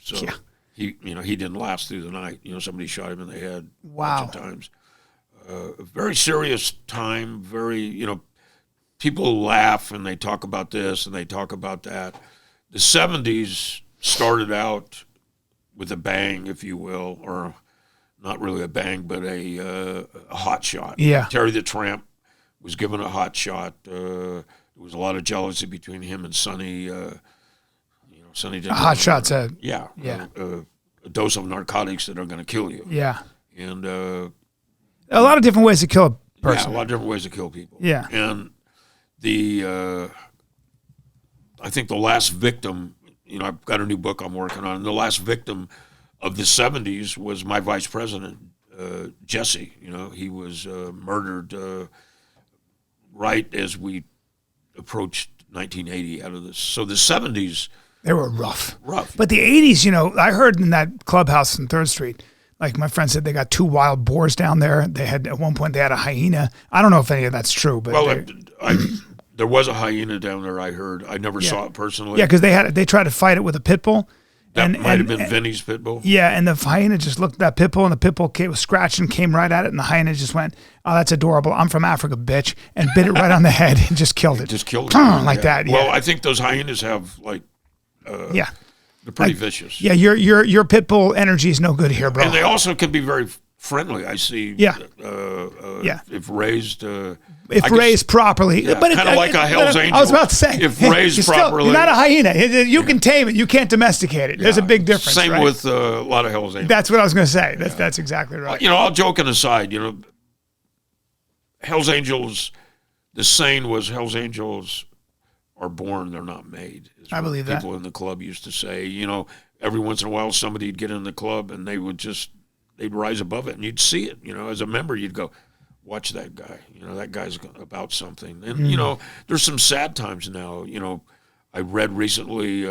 And, he didn't last through the night. Somebody shot him in the head. Wow. A bunch of times. A very serious time. Very, people laugh and they talk about this and they talk about that. The 70s started out with a bang, if you will, or not really a bang, but a hot shot. Yeah. Terry the Tramp was given a hot shot. There was a lot of jealousy between him and Sonny. Sonny didn't. A hot shot's a dose of narcotics that are going to kill you. Yeah. And a lot of different ways to kill a person. Yeah, a lot of different ways to kill people. Yeah. And I think the last victim, I've got a new book I'm working on, and the last victim of the 70s was my vice president, Jesse. He was murdered right as we approached 1980 out of this. So the 70s... They were rough. Rough. But the 80s, I heard in that clubhouse on 3rd Street, like my friend said, they got 2 wild boars down there. At one point, they had a hyena. I don't know if any of that's true, but there was a hyena down there. I heard. I never saw it personally. Yeah, because they tried to fight it with a pit bull. That might have been Vinny's pit bull. Yeah, and the hyena just looked at that pit bull, and the pit bull was scratching, came right at it, and the hyena just went, "Oh, that's adorable. I'm from Africa, bitch," and bit it right on the head and just killed it. Just killed it like that. Yeah. Well, I think those hyenas have they're pretty vicious. Yeah, your pit bull energy is no good here, bro. And they also can be very friendly. I see. If raised. Raised properly, but kind of like a Hell's Angel. I was about to say, if raised properly, you're not a hyena. You can tame it. You can't domesticate it. There's a big difference. Same with a lot of Hell's Angels. That's what I was going to say. That's exactly right. All joking aside, Hell's Angels. The saying was Hell's Angels are born, they're not made. I believe that. People in the club used to say, every once in a while somebody'd get in the club and they'd rise above it and you'd see it. As a member, you'd go, watch that guy. That guy's about something. And, there's some sad times now. I read recently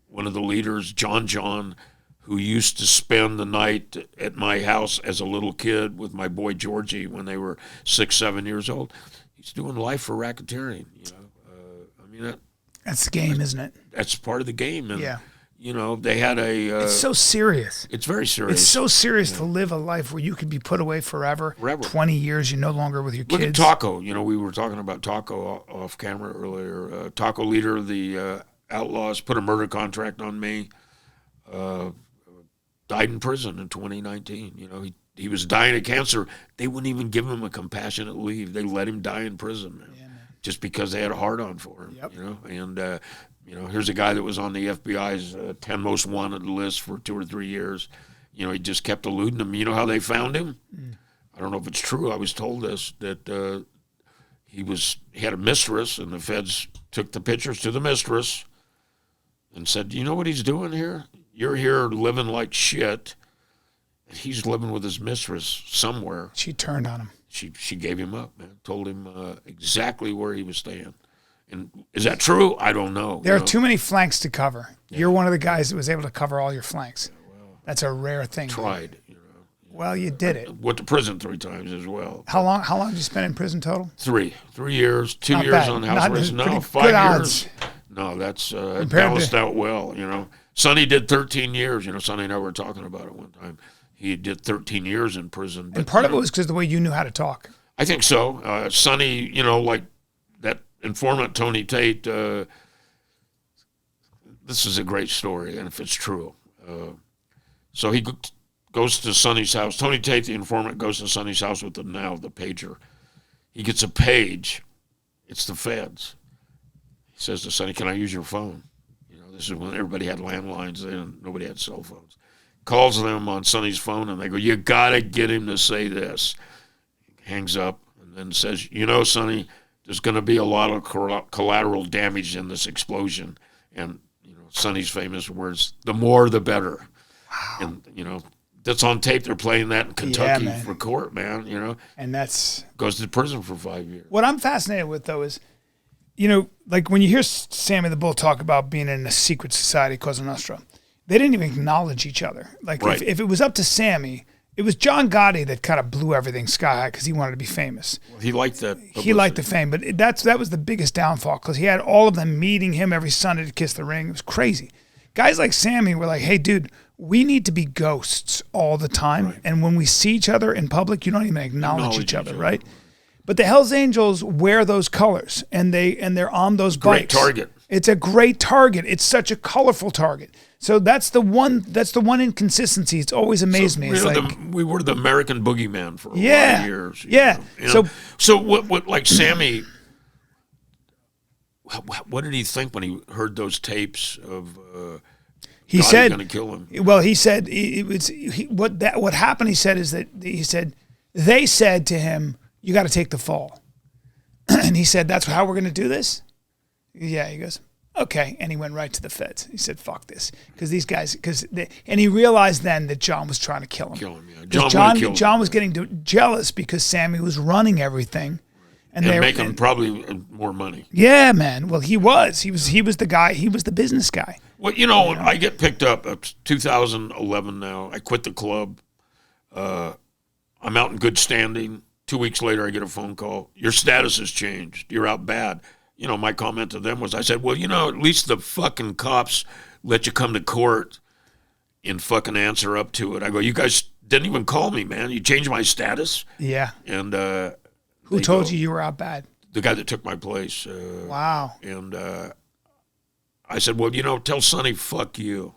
one of the leaders, John, who used to spend the night at my house as a little kid with my boy Georgie when they were 6, 7 years old. He's doing life for racketeering, that's the game, isn't it? That's part of the game. And, You know, they had a... it's so serious. It's very serious. It's so serious to live a life where you could be put away forever. 20 years, you're no longer with your kids. Look at Taco. You know, we were talking about Taco off camera earlier. Taco, leader of the Outlaws, put a murder contract on me. Died in prison in 2019. You know, he was dying of cancer. They wouldn't even give him a compassionate leave. They let him die in prison, man. Yeah, man. Just because they had a hard-on for him, you know. And, you know, here's a guy that was on the FBI's 10 most wanted list for 2 or 3 years. You know, he just kept eluding them. You know how they found him? I don't know if it's true. I was told this, that he had a mistress, and the feds took the pictures to the mistress and said, you know what he's doing here? You're here living like shit, and he's living with his mistress somewhere. She turned on him. She gave him up, man. Told him exactly where he was staying. And is that true? I don't know. There are too many flanks to cover. Yeah. You're one of the guys that was able to cover all your flanks. Yeah, well, that's a rare thing. Tried, you know. Well, you did it. Went to prison 3 times as well. How long did you spend in prison total? 3 years, 2 Not years bad. on house arrest. No, 5 years. Odds. No, that's balanced out well, you know. Sonny did 13 years. You know, Sonny and I were talking about it one time. He did 13 years in prison. But, and part of it was because the way you knew how to talk. I think so. Sonny, you know, like that informant Tony Tate, this is a great story, and if it's true. So he goes to Sonny's house. Tony Tate, the informant, goes to Sonny's house with the pager. He gets a page. It's the feds. He says to Sonny, can I use your phone? You know, this is when everybody had landlines then. Nobody had cell phones. Calls them on Sonny's phone, and they go, you got to get him to say this. Hangs up and then says, you know, Sonny, there's going to be a lot of collateral damage in this explosion. And, you know, Sonny's famous words, the more the better. Wow. And, you know, that's on tape. They're playing that in Kentucky for court, man, you know. And that's... Goes to prison for 5 years. What I'm fascinated with, though, is, you know, like when you hear Sammy the Bull talk about being in a secret society, Cosa Nostra, they didn't even acknowledge each other. Like, right. if it was up to Sammy... It was John Gotti that kind of blew everything sky high because he wanted to be famous. Well, he liked that publicity. He liked the fame, but that was the biggest downfall because he had all of them meeting him every Sunday to kiss the ring. It was crazy. Guys like Sammy were like, hey, dude, we need to be ghosts all the time. Right. And when we see each other in public, you don't even acknowledge each other, right? But the Hells Angels wear those colors, and they're on those bikes. Great target. It's a great target. It's such a colorful target. So that's the one inconsistency. It's always amazed me. It's we were the American boogeyman for a lot of years. Yeah. You know? So what like Sammy, what did he think when he heard those tapes of he said going to kill him? Well, he said what happened, he said, is that they said to him, you got to take the fall. And he said, that's how we're going to do this? Yeah, he goes, okay. And he went right to the feds. He said, fuck this. Because these guys, and he realized then that John was trying to kill him. Yeah. John was getting jealous because Sammy was running everything. And making probably more money. Yeah, man. Well, he was the guy. He was the business guy. Well, you know, I get picked up. It's 2011 now. I quit the club. I'm out in good standing. 2 weeks later, I get a phone call. Your status has changed. You're out bad. You know, my comment to them was, I said, well, you know, at least the fucking cops let you come to court and fucking answer up to it. I go, you guys didn't even call me, man. You changed my status. Yeah. And who told you were out bad? The guy that took my place. Wow. And I said, well, you know, tell Sonny, fuck you,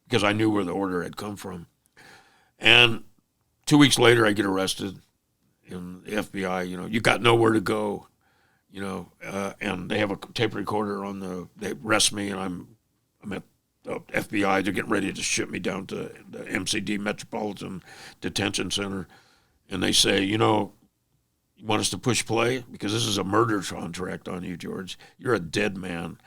because I knew where the order had come from. And 2 weeks later, I get arrested in the FBI. You know, you got nowhere to go. You know, and they have a tape recorder they arrest me, and I'm at the FBI. They're getting ready to ship me down to the MCD, Metropolitan Detention Center. And they say, you know, you want us to push play? Because this is a murder contract on you, George. You're a dead man.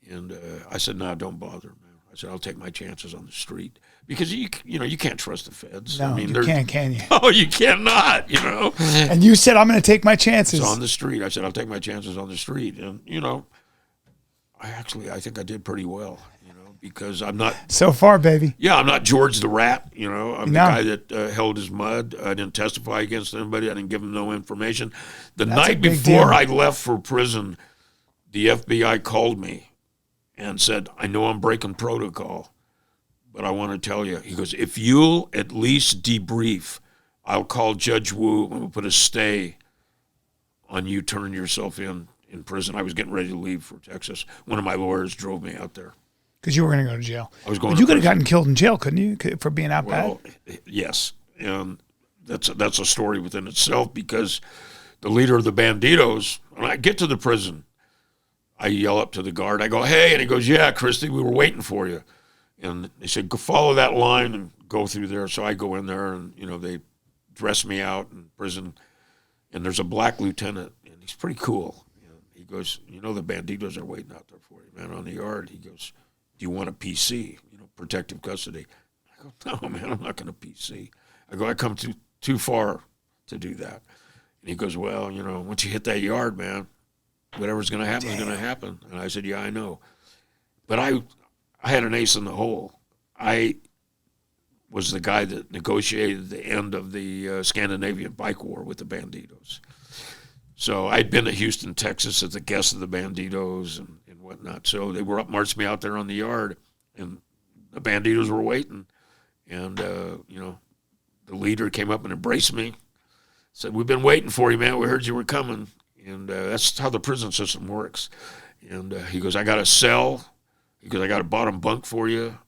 And I said, no, don't bother, man. I said, I'll take my chances on the street. Because, you can't trust the feds. No, I mean, you can't, can you? Oh, you cannot, you know. And you said, I'm going to take my chances. It's on the street. I said, I'll take my chances on the street. And, you know, I think I did pretty well, you know, because I'm not. So far, baby. Yeah, I'm not George the Rat, you know. I'm the guy that held his mud. I didn't testify against anybody. I didn't give him no information. The night before I left for prison, the FBI called me. and said, I know I'm breaking protocol, but I want to tell you. He goes, if you'll at least debrief, I'll call Judge Wu and we'll put a stay on you turning yourself in prison. I was getting ready to leave for Texas. One of my lawyers drove me out there. Because you were going to go to jail. I was going. But you could have gotten killed in jail, couldn't you, for being out bad? Yes, and that's a story within itself, because the leader of the Bandidos, when I get to the prison, I yell up to the guard. I go, hey, and he goes, yeah, Christie, we were waiting for you. And they said, go follow that line and go through there. So I go in there, and they dress me out in prison, and there's a black lieutenant, and he's pretty cool. He goes, the Bandidos are waiting out there for you, man, on the yard. He goes, do you want a PC, protective custody? I go, no, man, I'm not going to PC. I go, I come too far to do that. And he goes, well, once you hit that yard, man, whatever's going to happen is going to happen. And I said, yeah, I know. But I had an ace in the hole. I was the guy that negotiated the end of the Scandinavian bike war with the Bandidos. So I'd been to Houston, Texas as a guest of the Bandidos and whatnot. So they marched me out there on the yard, and the Bandidos were waiting. And, the leader came up and embraced me, said, we've been waiting for you, man. We heard you were coming. And that's how the prison system works. And he goes, I got a cell. He goes, I got a bottom bunk for you.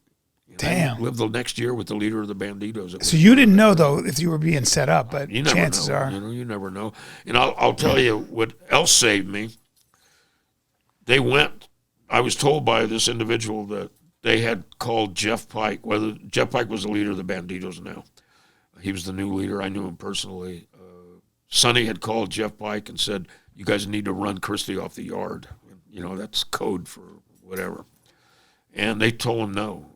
And damn. I lived the next year with the leader of the Bandidos. So you didn't know, though, if you were being set up, but chances are. You never know. And I'll tell you what else saved me. They went, I was told by this individual that they had called Jeff Pike, whether Jeff Pike was the leader of the Bandidos now. He was the new leader. I knew him personally. Sonny had called Jeff Pike and said, you guys need to run Christie off the yard. That's code for whatever. And they told him no.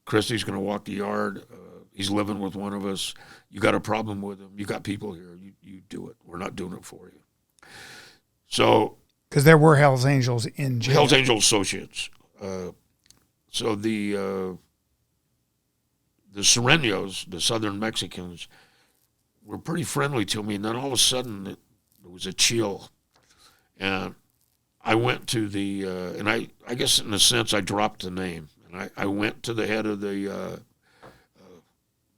Christie's going to walk the yard. He's living with one of us. You got a problem with him. You got people here. You do it. We're not doing it for you. So, because there were Hell's Angels in jail. Hell's Angel associates. So the Sureños, the Southern Mexicans, were pretty friendly to me. And then all of a sudden, there was a chill. And I went to the, and I guess in a sense I dropped the name. And I went to the head of the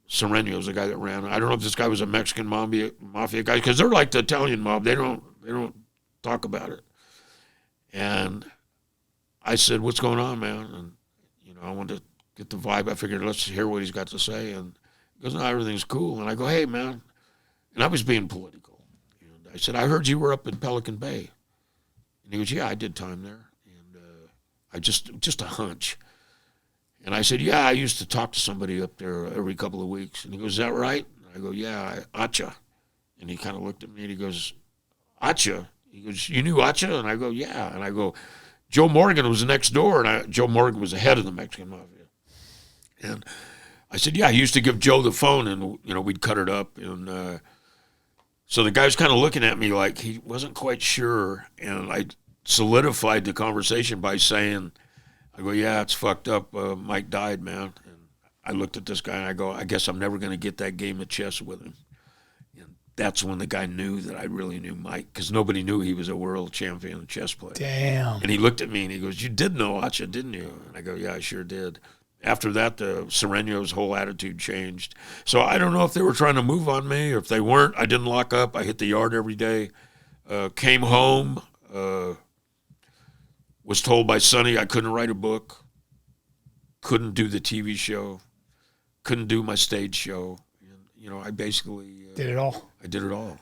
Sureños, the guy that ran. I don't know if this guy was a Mexican mafia guy, because they're like the Italian mob. They don't talk about it. And I said, what's going on, man? And, I wanted to get the vibe. I figured, let's hear what he's got to say. And he goes, no, everything's cool. And I go, hey, man. And I was being political. And I said, I heard you were up in Pelican Bay. And he goes, yeah, I did time there. And I just a hunch. And I said, yeah, I used to talk to somebody up there every couple of weeks. And he goes, is that right? And I go, yeah, Acha. And he kind of looked at me and he goes, Acha? He goes, you knew Acha? And I go, yeah. And I go, Joe Morgan was next door, and Joe Morgan was the head of the Mexican Mafia. And I said, yeah, I used to give Joe the phone, and, we'd cut it up. And so the guy was kind of looking at me like he wasn't quite sure, and I solidified the conversation by saying, I go, yeah, it's fucked up. Mike died, man. And I looked at this guy, and I go, I guess I'm never going to get that game of chess with him. And that's when the guy knew that I really knew Mike, because nobody knew he was a world champion chess player. Damn. And he looked at me, and he goes, you did know Acha, didn't you? And I go, yeah, I sure did. After that, the Sureños' whole attitude changed. So I don't know if they were trying to move on me, or if they weren't. I didn't lock up. I hit the yard every day. Came home. Was told by Sonny I couldn't write a book, couldn't do the TV show, couldn't do my stage show. And, I basically did it all. I did it all.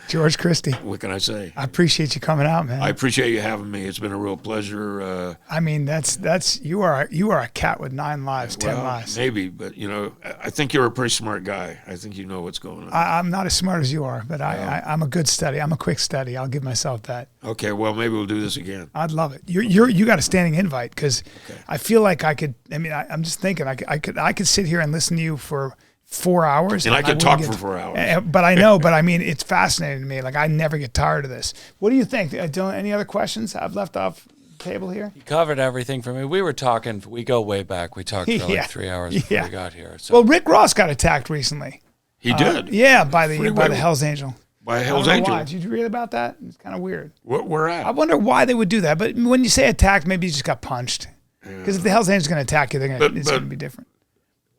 George Christie. What can I say? I appreciate you coming out, man. I appreciate you having me. It's been a real pleasure. I mean, that's you are a cat with 9 lives, 10 lives. Maybe, but I think you're a pretty smart guy. I think you know what's going on. I'm not as smart as you are, but I'm a good study. I'm a quick study. I'll give myself that. Okay, well, maybe we'll do this again. I'd love it. You got a standing invite, because I feel like I could. I mean, I'm just thinking I could sit here and listen to you for 4 hours. And I could talk for 4 hours. But I know, but I mean, it's fascinating to me. Like, I never get tired of this. What do you think? Any other questions I've left off the table here? You covered everything for me. We were talking, we go way back. We talked for like 3 hours before we got here. So. Well, Rick Ross got attacked recently. He did? Yeah, by the Hell's Angel. By I Hell's don't know Angel. why. Did you read about that? It's kind of weird. Where I at? wonder why they would do that. But when you say attacked, maybe he just got punched. Because if the Hell's Angel's going to attack you, it's going to be different.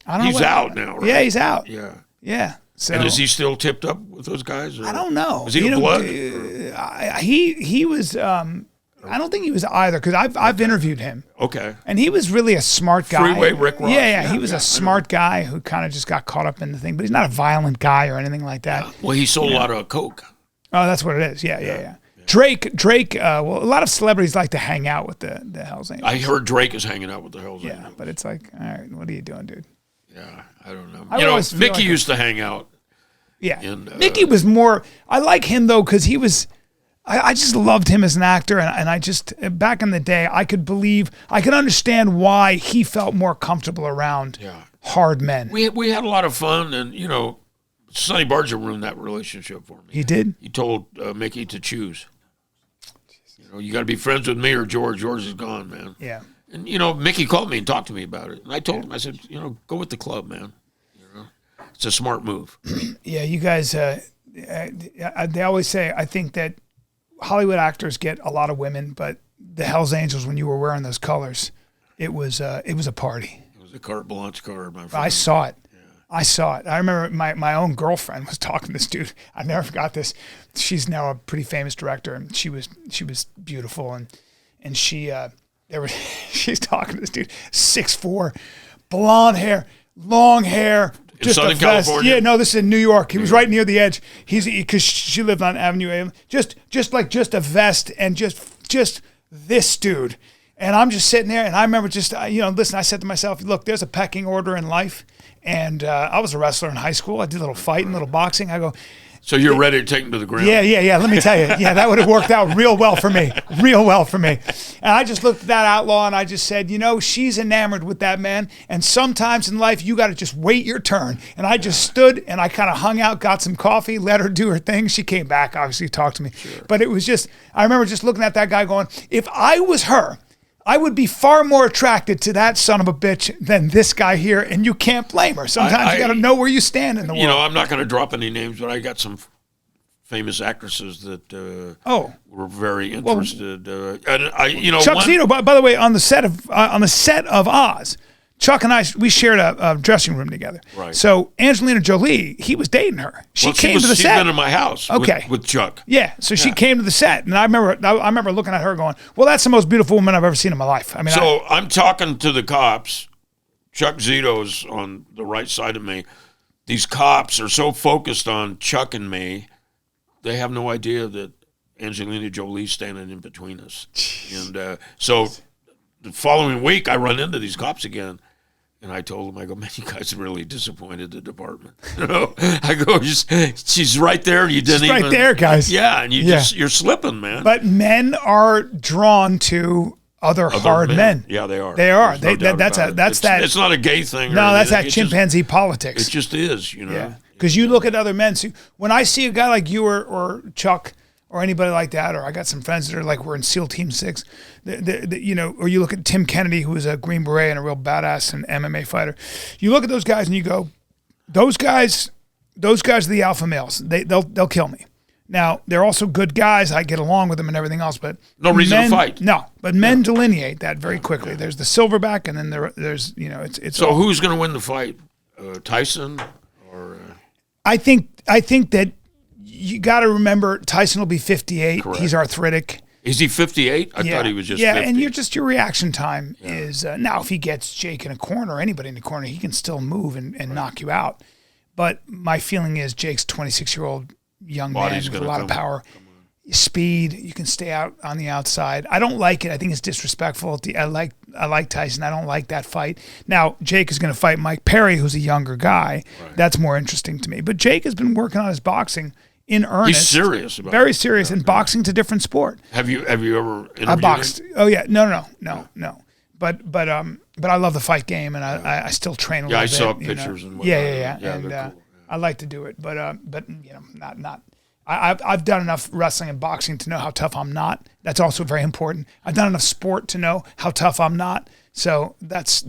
I don't know. He's out now, right? Yeah, he's out. Yeah. Yeah. So And is he still tipped up with those guys? Or? I don't know. Is he a blood? He was. I don't think he was either because I've interviewed him. Okay. And he was really a smart guy. Freeway Rick Ross. Yeah, he was a smart guy who kind of just got caught up in the thing, but he's not a violent guy or anything like that. Well, he sold a lot of coke. Oh, that's what it is. Yeah. Drake. Well, a lot of celebrities like to hang out with the Hells Angels. I heard Drake is hanging out with the Hells Yeah, Angels. but it's like, all right, what are you doing, dude? Yeah, I don't know. I You know, always feel Mickey like used to hang out. Yeah, And, Mickey was more. I like him though because he was. I just loved him as an actor, and I just back in the day I could understand why he felt more comfortable around hard men. We had a lot of fun, and you know, Sonny Barger ruined that relationship for me. He did. He told Mickey to choose. You know, you got to be friends with me or George. George is gone, man. Yeah. And you know, Mickey called me and talked to me about it, and I told him, I said, you know, go with the club, man. You know, it's a smart move. Yeah, you guys. They always say I think that Hollywood actors get a lot of women, but the Hells Angels, when you were wearing those colors, it was a party. It was a carte blanche card, my friend. I saw it. I saw it. I remember my own girlfriend was talking to this dude. I never forgot this. She's now a pretty famous director, and she was beautiful, and she's talking to this dude, 6'4", blonde hair, long hair, just Southern a vest. California? Yeah, no, this is in New York. He was right near the edge. Because she lived on Avenue A. Just a vest and just this dude. And I'm just sitting there, and I remember listen, I said to myself, look, there's a pecking order in life. And I was a wrestler in high school. I did a little fighting, a little boxing. I go, So you're ready to take him to the ground? yeah. Let me tell you. Yeah, that would have worked out real well for me. And I just looked at that outlaw and I just said, she's enamored with that man. And sometimes in life, you got to just wait your turn. And I just stood and I kind of hung out, got some coffee, let her do her thing. She came back, obviously, talked to me. Sure. But it was just, I remember just looking at that guy going, if I was her, I would be far more attracted to that son of a bitch than this guy here, and you can't blame her. Sometimes you got to know where you stand in the world. You know, I'm not going to drop any names, but I got some famous actresses that were very interested. Chuck Zito, by the way, on the set of Oz, Chuck and I, we shared a dressing room together. Right. So Angelina Jolie, he was dating her. She came to the set. She's been in my house. Okay. With Chuck. Yeah. So she came to the set, and I remember looking at her going, "Well, that's the most beautiful woman I've ever seen in my life." I mean, I'm talking to the cops. Chuck Zito's on the right side of me. These cops are so focused on Chuck and me, they have no idea that Angelina Jolie's standing in between us. And so the following week, I run into these cops again. And I told him, I go, man, you guys really disappointed the department. I go, she's right there. You didn't she's right there, guys. Yeah, and you're slipping, man. But men are drawn to other hard men. Yeah, they are. They are. It's not a gay thing. No, that's that chimpanzee politics. It just is, Yeah, because you look at other men. So when I see a guy like you or Chuck or anybody like that, or I got some friends that are like, we're in SEAL Team 6, or you look at Tim Kennedy, who was a Green Beret and a real badass and MMA fighter. You look at those guys and you go, those guys are the alpha males. They'll kill me. Now, they're also good guys. I get along with them and everything else, but no reason to fight. No, but men delineate that very quickly. There's the silverback, and then there's it's. So who's going to win the fight? Tyson or? I think that. You got to remember, Tyson will be 58. Correct. He's arthritic. Is he 58? I thought he was just 50. And your reaction time is now if he gets Jake in a corner or anybody in a corner, he can still move and knock you out. But my feeling is Jake's 26-year-old young Body's man with a lot of power, speed. You can stay out on the outside. I don't like it. I think it's disrespectful. I like Tyson. I don't like that fight. Now Jake is going to fight Mike Perry, who's a younger guy. Right. That's more interesting to me. But Jake has been working on his boxing in earnest. He's serious about it. Very serious, and boxing's a different sport. Have you ever interviewed I boxed. him? Oh yeah, no. But I love the fight game, and I still train a little bit. Yeah, I saw pictures and whatnot. Yeah. And cool. I like to do it, but not. I've done enough wrestling and boxing to know how tough I'm not. That's also very important. I've done enough sport to know how tough I'm not. So that's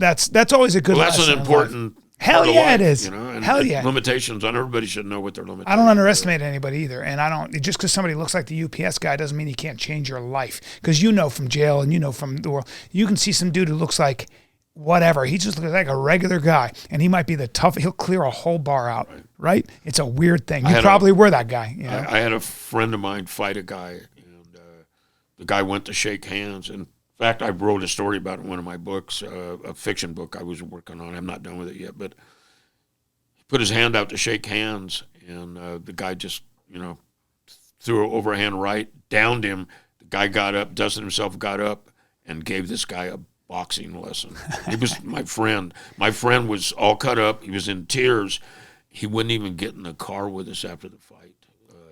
always a good. Well, that's lesson an important Hell part of yeah, life, it is. You know, and Hell yeah. limitations on everybody should know what their limitations. I don't underestimate anybody either, and I don't. Just because somebody looks like the UPS guy doesn't mean he can't change your life. Because you know from jail and you know from the world, you can see some dude who looks like whatever. He just looks like a regular guy, and he might be the tough. He'll clear a whole bar out. Right? It's a weird thing. You probably were that guy. You know? I had a friend of mine fight a guy, and the guy went to shake hands. And in fact, I wrote a story about it in one of my books, a fiction book I was working on. I'm not done with it yet, but he put his hand out to shake hands, and the guy just, threw an overhand right, downed him. The guy got up, dusted himself, got up, and gave this guy a boxing lesson. He was my friend. My friend was all cut up. He was in tears. He wouldn't even get in the car with us after the fight.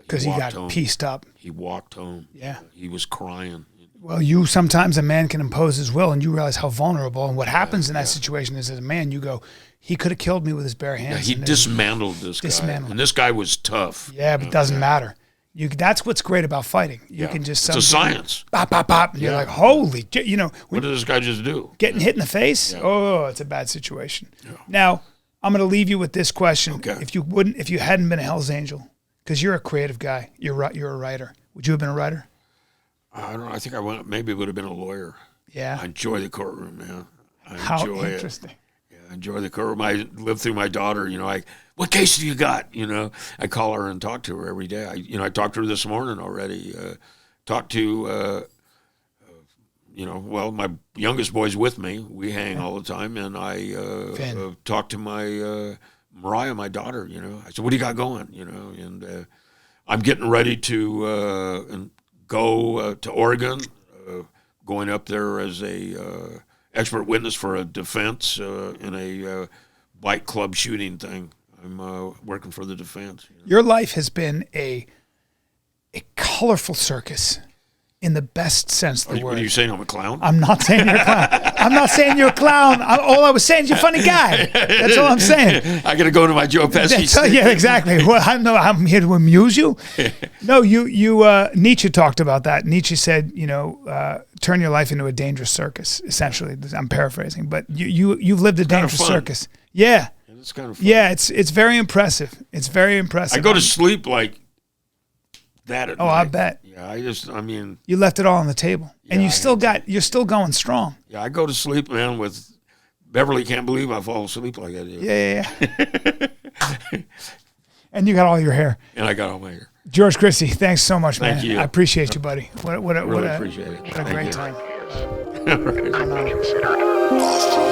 Because he got home. pieced up. He walked home. Yeah. He was crying. Well, sometimes a man can impose his will, and you realize how vulnerable. And what happens in that situation is, as a man, you go, he could have killed me with his bare hands. Yeah, he dismantled this guy. And this guy was tough. Yeah, but it doesn't matter. That's what's great about fighting. You can just... It's a science. Pop, pop, pop. And you're like, holy... what did this guy just do? Getting hit in the face? Yeah. Oh, it's a bad situation. Yeah. Now... I'm going to leave you with this question. Okay. If you hadn't been a Hell's Angel, because you're a creative guy, you're a writer. Would you have been a writer? I don't know. I think maybe would have been a lawyer. Yeah. I enjoy the courtroom, man. How interesting. Yeah, I enjoy the courtroom. I live through my daughter. What case do you got? I call her and talk to her every day. I talked to her this morning already. Talked to. My youngest boy's with me. We hang all the time, and I talk to my Mariah, my daughter. I said, "What do you got going?" And I'm getting ready to go to Oregon, going up there as a expert witness for a defense in a bike club shooting thing. I'm working for the defense. Your life has been a colorful circus. In the best sense of the word. What are you saying? I'm a clown? I'm not saying you're a clown. I'm not saying you're a clown. All I was saying is you're a funny guy. That's all I'm saying. I got to go to my Joe Pesci. Yeah, exactly. Well, I'm here to amuse you. No, Nietzsche talked about that. Nietzsche said, turn your life into a dangerous circus, essentially. I'm paraphrasing. But you've lived a dangerous circus. Yeah. It's kind of fun. Yeah, it's very impressive. It's very impressive. I go to sleep like that at night. I bet. Yeah, you left it all on the table, and you're still going strong. Yeah, I go to sleep, man, with Beverly can't believe I fall asleep like I did. Yeah. And you got all your hair. And I got all my hair. George Christie, thanks so much, man. Thank you. I appreciate you, buddy. Really appreciate it. What a great time. All right.